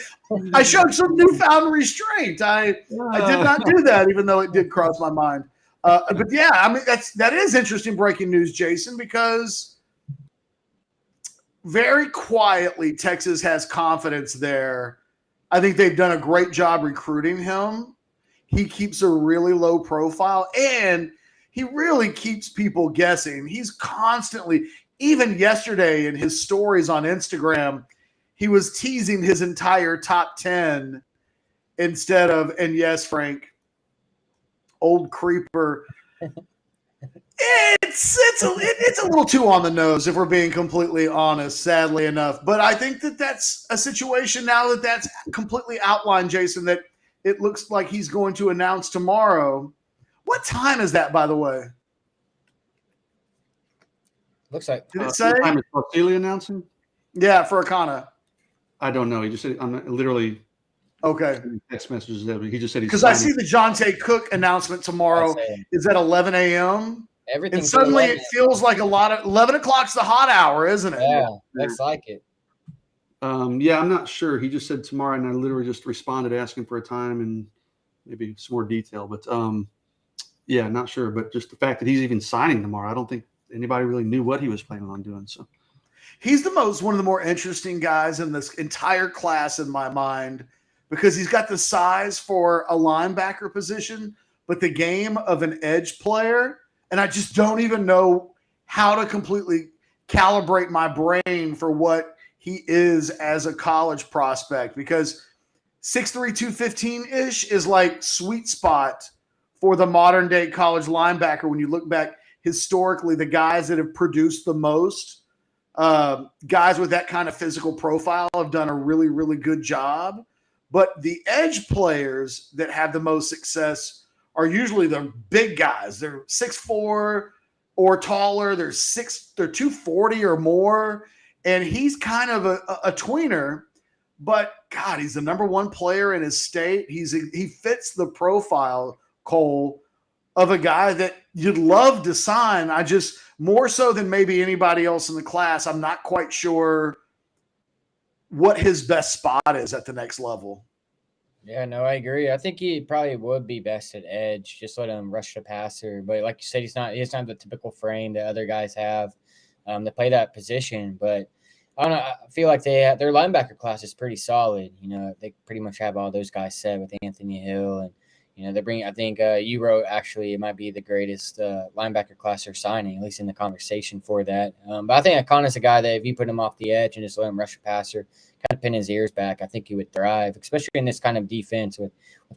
I showed some newfound restraint. I did not do that, even though it did cross my mind. But yeah, I mean, that is interesting breaking news, Jason, because very quietly Texas has confidence there. I think they've done a great job recruiting him. He keeps a really low profile, and he really keeps people guessing. He's constantly, even yesterday in his stories on Instagram, he was teasing his entire top 10 instead of, and yes, Frank, old creeper. It's a little too on the nose, if we're being completely honest, sadly enough. But I think that's a situation now that's completely outlined, Jason, that it looks like he's going to announce tomorrow. What time is that, by the way? Looks like. Did it say? What time is Barcelona announcing? Yeah, for Akana. I don't know. He just said, I'm literally okay. Text messages that he just said he's because I see the Jonte Cook announcement tomorrow is at 11 a.m. Everything. And suddenly it feels like a lot of 11 o'clock's the hot hour, isn't it? Yeah, looks like it. Yeah, I'm not sure. He just said tomorrow, and I literally just responded asking for a time and maybe some more detail. But yeah, not sure. But just the fact that he's even signing tomorrow, I don't think anybody really knew what he was planning on doing. So he's one of the more interesting guys in this entire class in my mind because he's got the size for a linebacker position, but the game of an edge player. And I just don't even know how to completely calibrate my brain for what he is as a college prospect because 6'3", 215-ish is like sweet spot for the modern day college linebacker. When you look back historically, the guys that have produced the most, guys with that kind of physical profile have done a really, really good job. But the edge players that have the most success are usually the big guys. They're 6'4" or taller. They're 240 or more. And he's kind of a tweener, but God, he's the number one player in his state. He fits the profile, Cole, of a guy that you'd love to sign. I just, more so than maybe anybody else in the class, I'm not quite sure what his best spot is at the next level. Yeah, no, I agree. I think he probably would be best at edge. Just let him rush the passer. But like you said, he doesn't have the typical frame that other guys have to play that position. But I don't know. I feel like their linebacker class is pretty solid. They pretty much have all those guys set with Anthony Hill. And, they bring, I think you wrote actually it might be the greatest linebacker class they're signing, at least in the conversation for that. But I think Akana's a guy that if you put him off the edge and just let him rush a passer, kind of pin his ears back, I think he would thrive, especially in this kind of defense with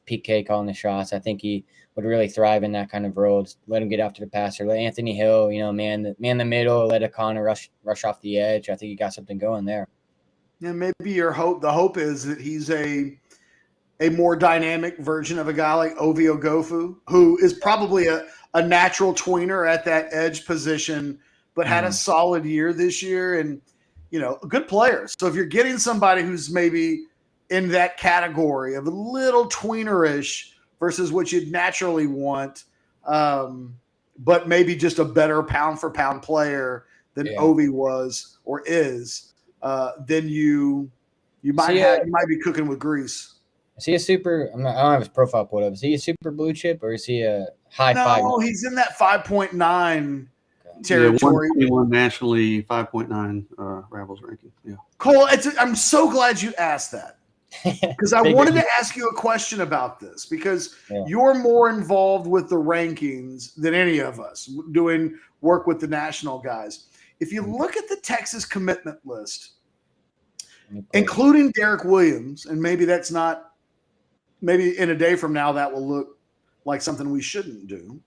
PK calling the shots. I think he would really thrive in that kind of role. Just let him get after the passer. Let Anthony Hill, man the middle, let Akana rush off the edge. I think you got something going there. Yeah, maybe the hope is that he's a more dynamic version of a guy like Ovi Ogofu, who is probably a natural tweener at that edge position, but had a solid year this year and, a good player. So if you're getting somebody who's maybe in that category of a little tweener-ish versus what you'd naturally want, but maybe just a better pound-for-pound player than Ovi was or is, then you might be cooking with grease. Is he a super? I don't have his profile pulled up. Is he a super blue chip or is he a high 5? No, he's in that 5.9 territory. 121 nationally, 5.9 Ravels ranking. Yeah. Cole, I'm so glad you asked that. Because I wanted to ask you a question about this because you're more involved with the rankings than any of us doing work with the national guys. If you look at the Texas commitment list, including Derek Williams, and maybe in a day from now that will look like something we shouldn't do.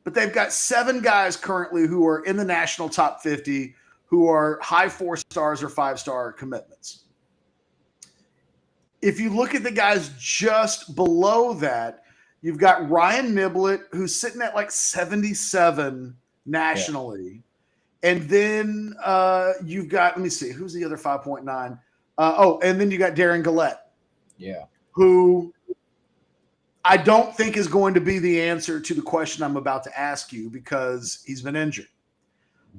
But they've got 7 guys currently who are in the national top 50 who are high 4 stars or 5-star commitments. If you look at the guys just below that, you've got Ryan Niblett, who's sitting at like 77 nationally. Yeah. And then you've got, let me see, who's the other 5.9? And then you got Darren Gillette. Yeah. Who I don't think is going to be the answer to the question I'm about to ask you because he's been injured.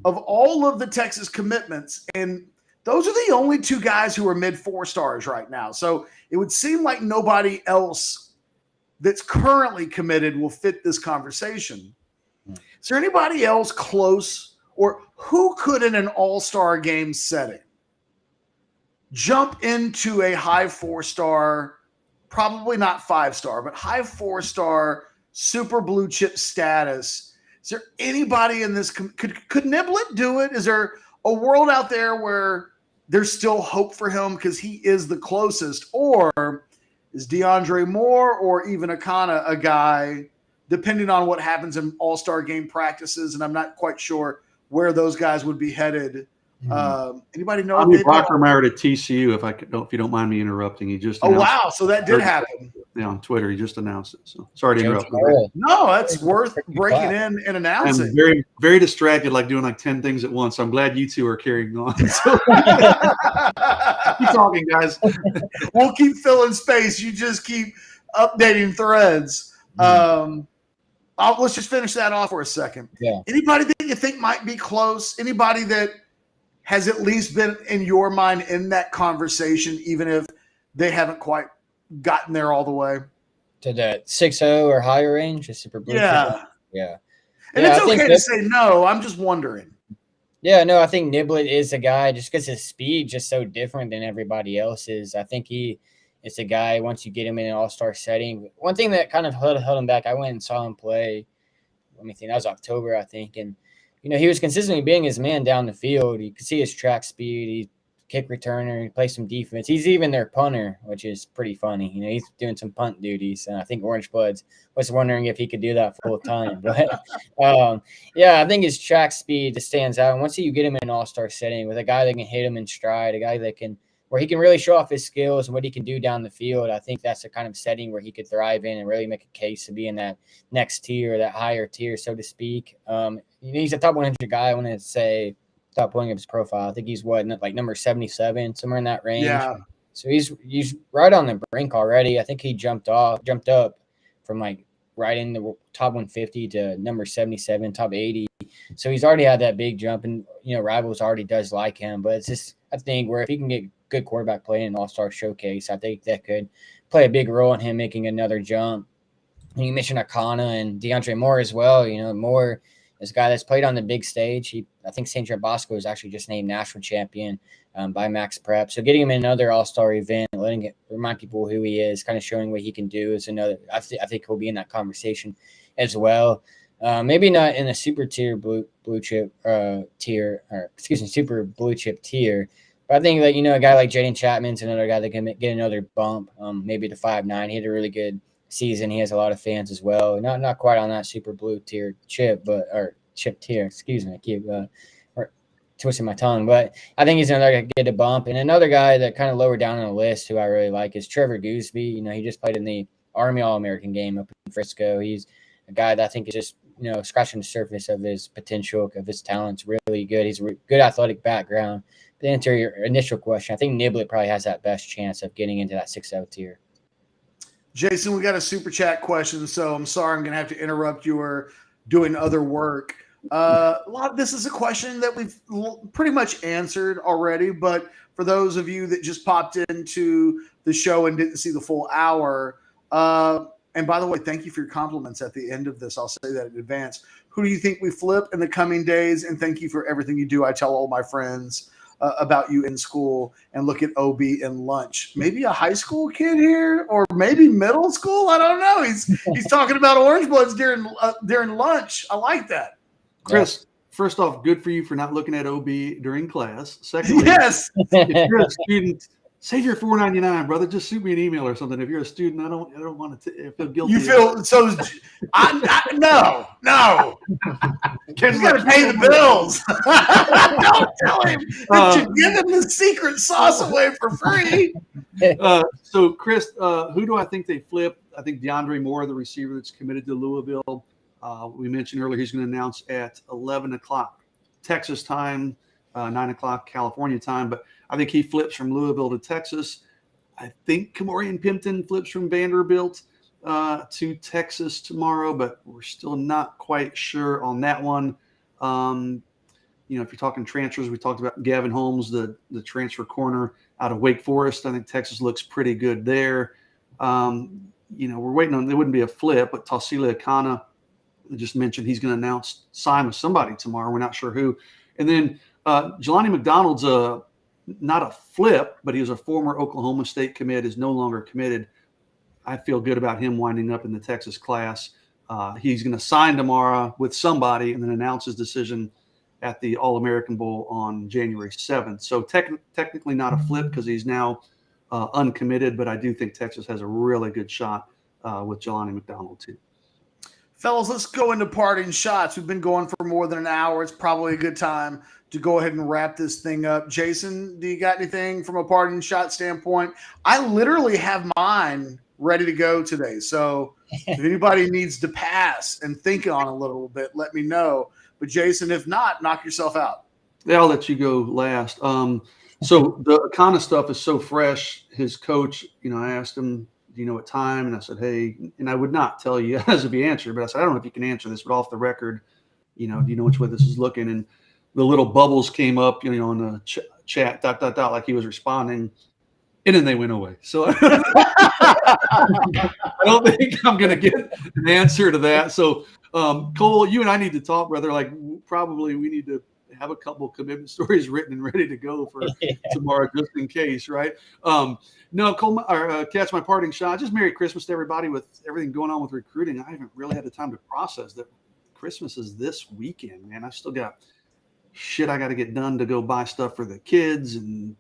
Of all of the Texas commitments, and those are the only 2 guys who are mid 4 stars right now. So it would seem like nobody else that's currently committed will fit this conversation. Is there anybody else close, or who could in an all-star game setting jump into a high 4-star, probably not 5-star, but high 4-star super blue chip status? Is there anybody in this? Could Niblett do it? Is there a world out there where there's still hope for him because he is the closest? Or is DeAndre Moore or even Akana a guy, depending on what happens in all-star game practices? And I'm not quite sure where those guys would be headed. Anybody know? Tommy Brockermeyer at TCU, if you don't mind me interrupting. He just wow, so that did happen. Yeah, on Twitter, he just announced it. So sorry to interrupt. No, that's worth breaking in and announcing. I'm very, very distracted, like doing like 10 things at once. So I'm glad you 2 are carrying on. So, keep talking, guys. We'll keep filling space. You just keep updating threads. Let's just finish that off for a second. Yeah. Anybody that you think might be close? Anybody that has at least been in your mind in that conversation, even if they haven't quite gotten there all the way? To that 6-0 or higher range, a super blue. Yeah. Yeah. And it's okay to say no. I'm just wondering. Yeah, no, I think Niblett is a guy just because his speed just so different than everybody else's. I think he is a guy, once you get him in an all-star setting. One thing that kind of held him back, I went and saw him play. Let me think. That was October, I think. And he was consistently being his man down the field. You could see his track speed. He's kick returner. He plays some defense. He's even their punter, which is pretty funny. He's doing some punt duties. And I think Orangebloods was wondering if he could do that full time. But, I think his track speed just stands out. And once you get him in an all-star setting with a guy that can hit him in stride, a guy that can – where he can really show off his skills and what he can do down the field, I think that's the kind of setting where he could thrive in and really make a case to be in that next tier, that higher tier, so to speak. He's a top 100 guy. I want to say top point of his profile. I think he's like number 77, somewhere in that range. Yeah. So he's right on the brink already. I think he jumped up from like right in the top 150 to number 77, top 80. So he's already had that big jump, and Rivals already does like him. But it's just a thing where if he can get good quarterback play in an all-star showcase, I think that could play a big role in him making another jump. And you mentioned Akana and DeAndre Moore as well. Moore is a guy that's played on the big stage. I think St. John Bosco was actually just named national champion by Max Prep. So getting him in another all-star event, remind people who he is, kind of showing what he can do is another. I think he'll be in that conversation as well. Maybe not in a super tier blue chip tier, or super blue chip tier. But I think that, a guy like Jaden Chapman's another guy that can get another bump, maybe to 5'9". He had a really good season. He has a lot of fans as well. Not quite on that super blue tier chip, or chip tier. Excuse me, I keep twisting my tongue. But I think he's another guy to get a bump. And another guy that kind of lower down on the list who I really like is Trevor Gooseby. He just played in the Army All-American game up in Frisco. He's a guy that I think is just scratching the surface of his potential, of his talent's really good. He's a good athletic background. To answer your initial question, I think Niblett probably has that best chance of getting into that 6-0 tier. Jason, we got a super chat question, so I'm sorry I'm going to have to interrupt you or doing other work. This is a question that we've pretty much answered already, but for those of you that just popped into the show and didn't see the full hour, and by the way, thank you for your compliments at the end of this. I'll say that in advance. Who do you think we flip in the coming days? And thank you for everything you do. I tell all my friends about you in school and look at OB in lunch. Maybe a high school kid here, or maybe middle school. I don't know. He's talking about Orangebloods during lunch. I like that. Chris, first off, good for you for not looking at OB during class. Secondly, yes, if you're a student, save your $4.99, brother. Just shoot me an email or something. If you're a student, I don't want to feel guilty. You feel so? No. He's got to pay the bills. Don't tell him that you give him the secret sauce away for free. So, Chris, who do I think they flip? I think DeAndre Moore, the receiver that's committed to Louisville. We mentioned earlier he's going to announce at 11 o'clock Texas time, 9 o'clock California time. But I think he flips from Louisville to Texas. I think Kimorian Piptan flips from Vanderbilt to Texas tomorrow, but we're still not quite sure on that one. If you're talking transfers, we talked about Gavin Holmes, the transfer corner out of Wake Forest. I think Texas looks pretty good there. We're waiting on, there wouldn't be a flip, but Tausila Akana, I just mentioned he's going to sign with somebody tomorrow. We're not sure who. And then Jelani McDonald's not a flip, but he was a former Oklahoma State commit, is no longer committed. I feel good about him winding up in the Texas class. He's going to sign tomorrow with somebody and then announce his decision at the All-American Bowl on January 7th. So technically not a flip because he's now uncommitted, but I do think Texas has a really good shot with Jelani McDonald too. Fellas, let's go into parting shots. We've been going for more than an hour. It's probably a good time to go ahead and wrap this thing up. Jason, do you got anything from a parting shot standpoint? I literally have mine ready to go today. So if anybody needs to pass and think on a little bit, let me know. But Jason, if not, knock yourself out. Yeah, I'll let you go last. So the Akana stuff is so fresh. His coach, I asked him, do you know what time? And I said, hey, and I would not tell you as if he answered, but I said, I don't know if you can answer this, but off the record, do you know which way this is looking? And the little bubbles came up, on the chat, ... like he was responding, and then they went away. So I don't think I'm going to get an answer to that. So Cole, you and I need to talk, brother. Like probably we need to have a couple commitment stories written and ready to go for tomorrow, just in case, right? No, Cole, catch my parting shot. Just Merry Christmas to everybody with everything going on with recruiting. I haven't really had the time to process that Christmas is this weekend, man. I've still got shit I got to get done to go buy stuff for the kids and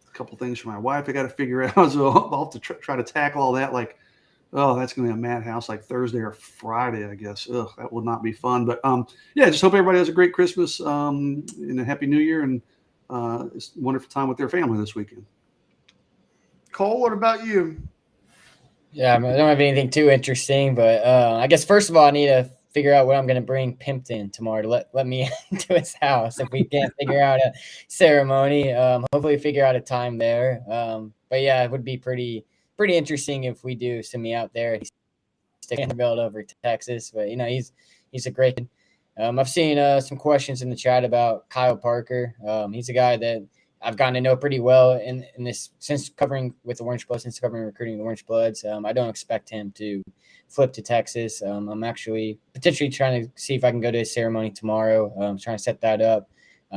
a couple things for my wife I got to figure out. So I'll have to try to tackle all that. Like, oh, that's going to be a madhouse like Thursday or Friday, I guess. Ugh, that will not be fun. But, just hope everybody has a great Christmas and a Happy New Year and it's a wonderful time with their family this weekend. Cole, what about you? Yeah, I don't have anything too interesting, but I guess first of all, I need to figure out what I'm going to bring Piptan tomorrow to let me into his house. If we can't figure out a ceremony, hopefully figure out a time there. But yeah, it would be pretty interesting if we do send me out there. He's sticking the belt over to Texas, but he's a great kid. I've seen some questions in the chat about Kyle Parker. He's a guy that I've gotten to know pretty well in this since covering with the Orangebloods, since covering recruiting the Orangebloods. I don't expect him to flip to Texas. I'm actually potentially trying to see if I can go to his ceremony tomorrow. I'm trying to set that up.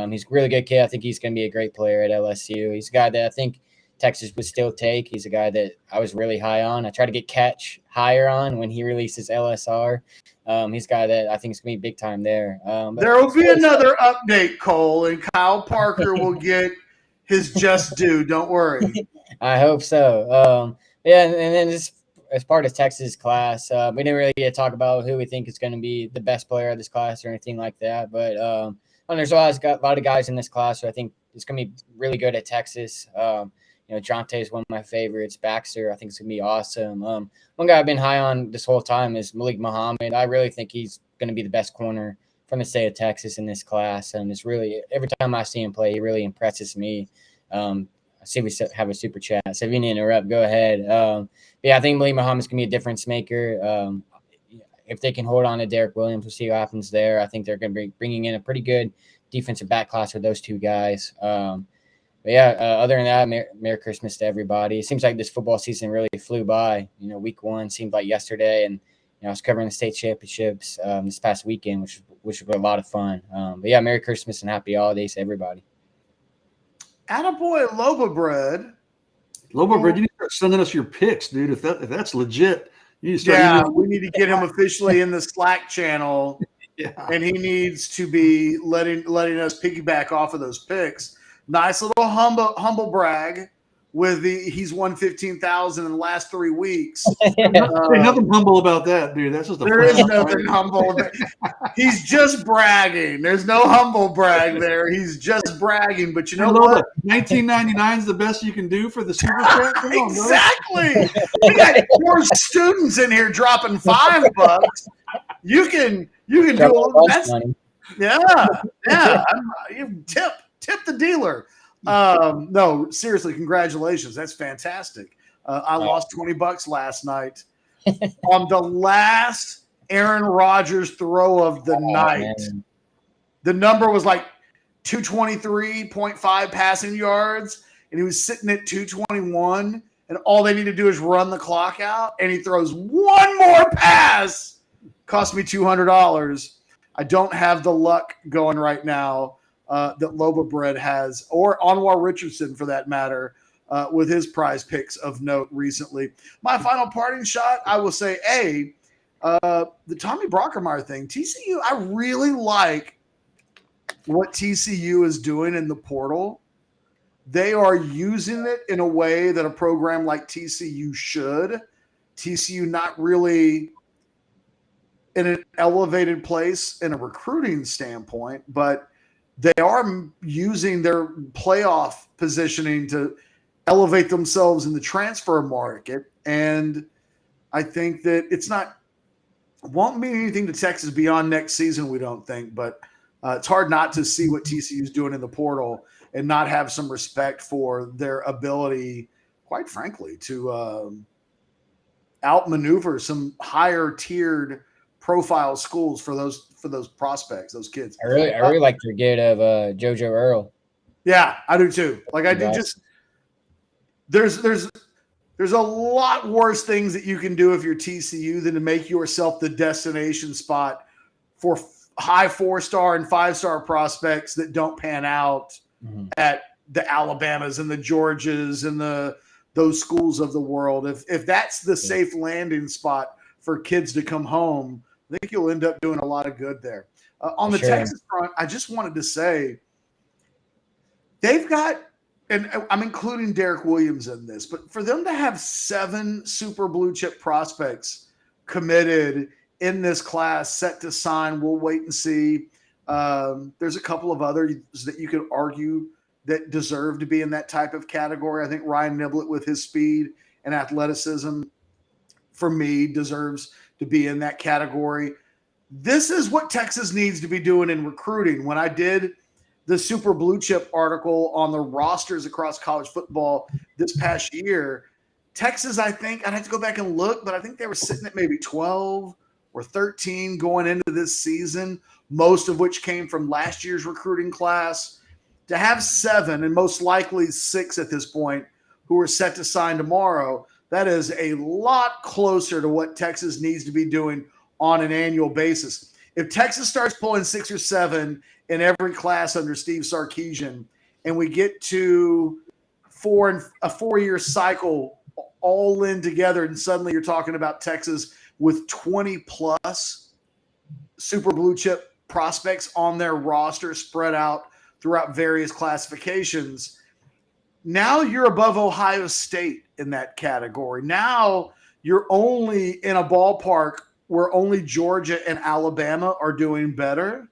He's a really good kid. I think he's going to be a great player at LSU. He's a guy that I think Texas would still take. He's a guy that I was really high on. I tried to get Catch higher on when he releases LSR. He's a guy that I think is going to be big time there. There will be another update, Cole, and Kyle Parker will get his just due. Don't worry. I hope so. And then just as part of Texas class, we didn't really get to talk about who we think is going to be the best player of this class or anything like that. But there's a lot of guys in this class who I think is going to be really good at Texas. Jonte is one of my favorites. Baxter, I think, is going to be awesome. One guy I've been high on this whole time is Malik Muhammad. I really think he's going to be the best corner from the state of Texas in this class. And it's really, every time I see him play, he really impresses me. I see we have a super chat. So if you need to interrupt, go ahead. I think Malik Muhammad's going to be a difference maker. If they can hold on to Derek Williams, we'll see what happens there. I think they're going to be bringing in a pretty good defensive back class with those two guys. Other than that, Merry Christmas to everybody. It seems like this football season really flew by. Week one seemed like yesterday, and I was covering the state championships this past weekend, which was a lot of fun. Merry Christmas and happy holidays to everybody. Attaboy Loba Bread. Lobo Bread, you need to start sending us your picks, dude. If that's legit, you need to start. We need to get him officially in the Slack channel, and he needs to be letting us piggyback off of those picks. Nice little humble brag with he's won 15,000 in the last 3 weeks. Nothing humble about that, dude. That's just there is nothing humble about it. He's just bragging. There's no humble brag there. He's just bragging. But you know what? $19.99 is the best you can do for the super chat. Exactly. We got 4 students in here dropping $5. You can do that. Yeah. You tip the dealer. No, seriously, congratulations. That's fantastic. I lost $20 last night on the last Aaron Rodgers throw of the night. Man. The number was like 223.5 passing yards, and he was sitting at 221, and all they need to do is run the clock out, and he throws one more pass. Cost me $200. I don't have the luck going right now that Loba Bread has, or Anwar Richardson for that matter, with his prize picks of note recently. My final parting shot, I will say, the Tommy Brockermeyer thing, TCU, I really like what TCU is doing in the portal. They are using it in a way that a program like TCU should. TCU not really in an elevated place in a recruiting standpoint, but they are using their playoff positioning to elevate themselves in the transfer market. And I think that won't mean anything to Texas beyond next season, we don't think, but it's hard not to see what TCU is doing in the portal and not have some respect for their ability, quite frankly, to outmaneuver some higher tiered profile schools for those prospects, those kids. I really like your get of JoJo Earl. Yeah, I do too. Like I do. Just there's a lot worse things that you can do if you're TCU than to make yourself the destination spot for high 4-star and 5-star prospects that don't pan out at the Alabamas and the Georgias and those schools of the world. If that's the safe landing spot for kids to come home, I think you'll end up doing a lot of good there. On the Texas front, I just wanted to say they've got, and I'm including Derek Williams in this, but for them to have 7 super blue chip prospects committed in this class set to sign, we'll wait and see. There's a couple of others that you could argue that deserve to be in that type of category. I think Ryan Niblett with his speed and athleticism, for me, deserves to be in that category. This is what Texas needs to be doing in recruiting. When I did the super blue chip article on the rosters across college football this past year, Texas, I think, I'd have to go back and look, but I think they were sitting at maybe 12 or 13 going into this season, most of which came from last year's recruiting class. To have 7 and most likely 6 at this point who are set to sign tomorrow, that is a lot closer to what Texas needs to be doing on an annual basis. If Texas starts pulling 6 or 7 in every class under Steve Sarkisian, and we get to a 4-year cycle all in together, and suddenly you're talking about Texas with 20 plus super blue chip prospects on their roster spread out throughout various classifications, now you're above Ohio State in that category. Now you're only in a ballpark where only Georgia and Alabama are doing better.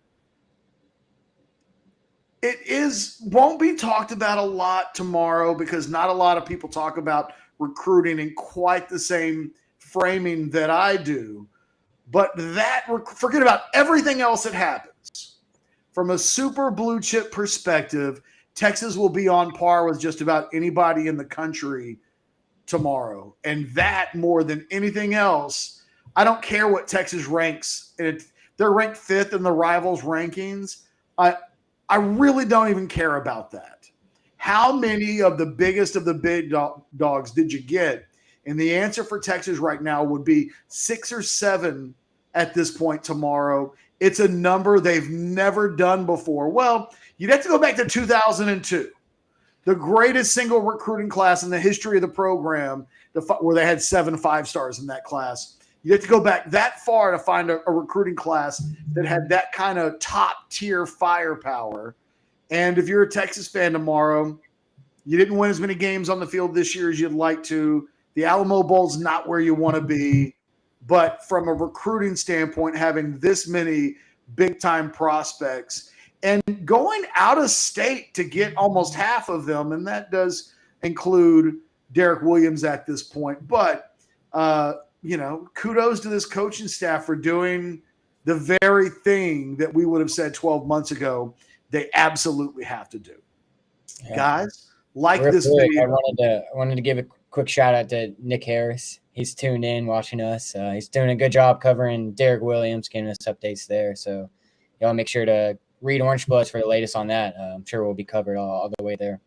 Won't be talked about a lot tomorrow because not a lot of people talk about recruiting in quite the same framing that I do. But forget about everything else that happens. From a super blue chip perspective, Texas will be on par with just about anybody in the country tomorrow. And that, more than anything else, I don't care what Texas ranks. They're ranked 5th in the Rivals rankings. I really don't even care about that. How many of the biggest of the big dogs did you get? And the answer for Texas right now would be 6 or 7 at this point tomorrow. It's a number they've never done before. Well, you'd have to go back to 2002. the greatest single recruiting class in the history of the program, where they had 7 5-stars in that class. You have to go back that far to find a recruiting class that had that kind of top-tier firepower. And if you're a Texas fan tomorrow, you didn't win as many games on the field this year as you'd like to. The Alamo Bowl's not where you want to be. But from a recruiting standpoint, having this many big-time prospects and going out of state to get almost half of them, and that does include Derek Williams at this point. But, kudos to this coaching staff for doing the very thing that we would have said 12 months ago they absolutely have to do. Yeah. Guys, this video. I wanted to give a quick shout out to Nick Harris. He's tuned in, watching us. He's doing a good job covering Derek Williams, giving us updates there. So y'all make sure to read Orangebloods for the latest on that. I'm sure we'll be covered all the way there.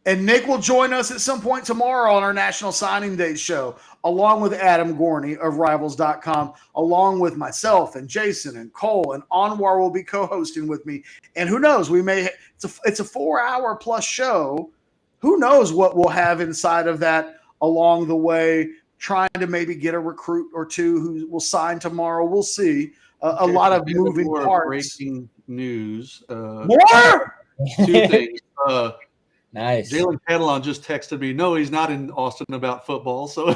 And Nick will join us at some point tomorrow on our National Signing Day show, along with Adam Gorney of Rivals.com, along with myself and Jason and Cole, and Anwar will be co-hosting with me. And who knows, it's a 4-hour plus show. Who knows what we'll have inside of that along the way, trying to maybe get a recruit or two who will sign tomorrow. We'll see. A lot of moving parts. Breaking news. More? 2 things. Nice. Jalen Catalon just texted me. No, he's not in Austin about football. So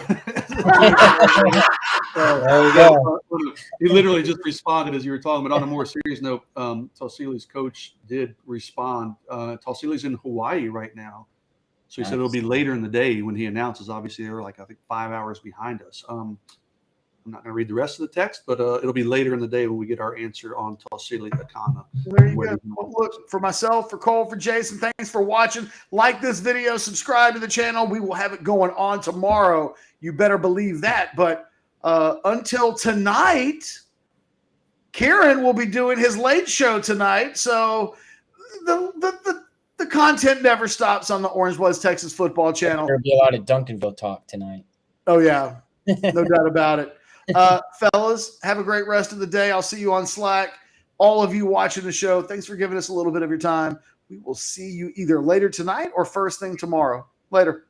he literally just responded as you were talking. But on a more serious note, Tausili's coach did respond. Tausili's in Hawaii right now. So he said it'll be later in the day when he announces. Obviously, they were 5 hours behind us. I'm not going to read the rest of the text, but it'll be later in the day when we get our answer on Tausili Akana. There you go. Well, look, for myself, for Cole, for Jason, thanks for watching. Like this video, subscribe to the channel. We will have it going on tomorrow. You better believe that. But until tonight, Kieran will be doing his late show tonight. So the content never stops on the Orangebloods Texas Football Channel. There'll be a lot of Duncanville talk tonight. Oh, yeah. No doubt about it. Fellas, have a great rest of the day. I'll see you on Slack. All of you watching the show, thanks for giving us a little bit of your time. We will see you either later tonight or first thing tomorrow. Later.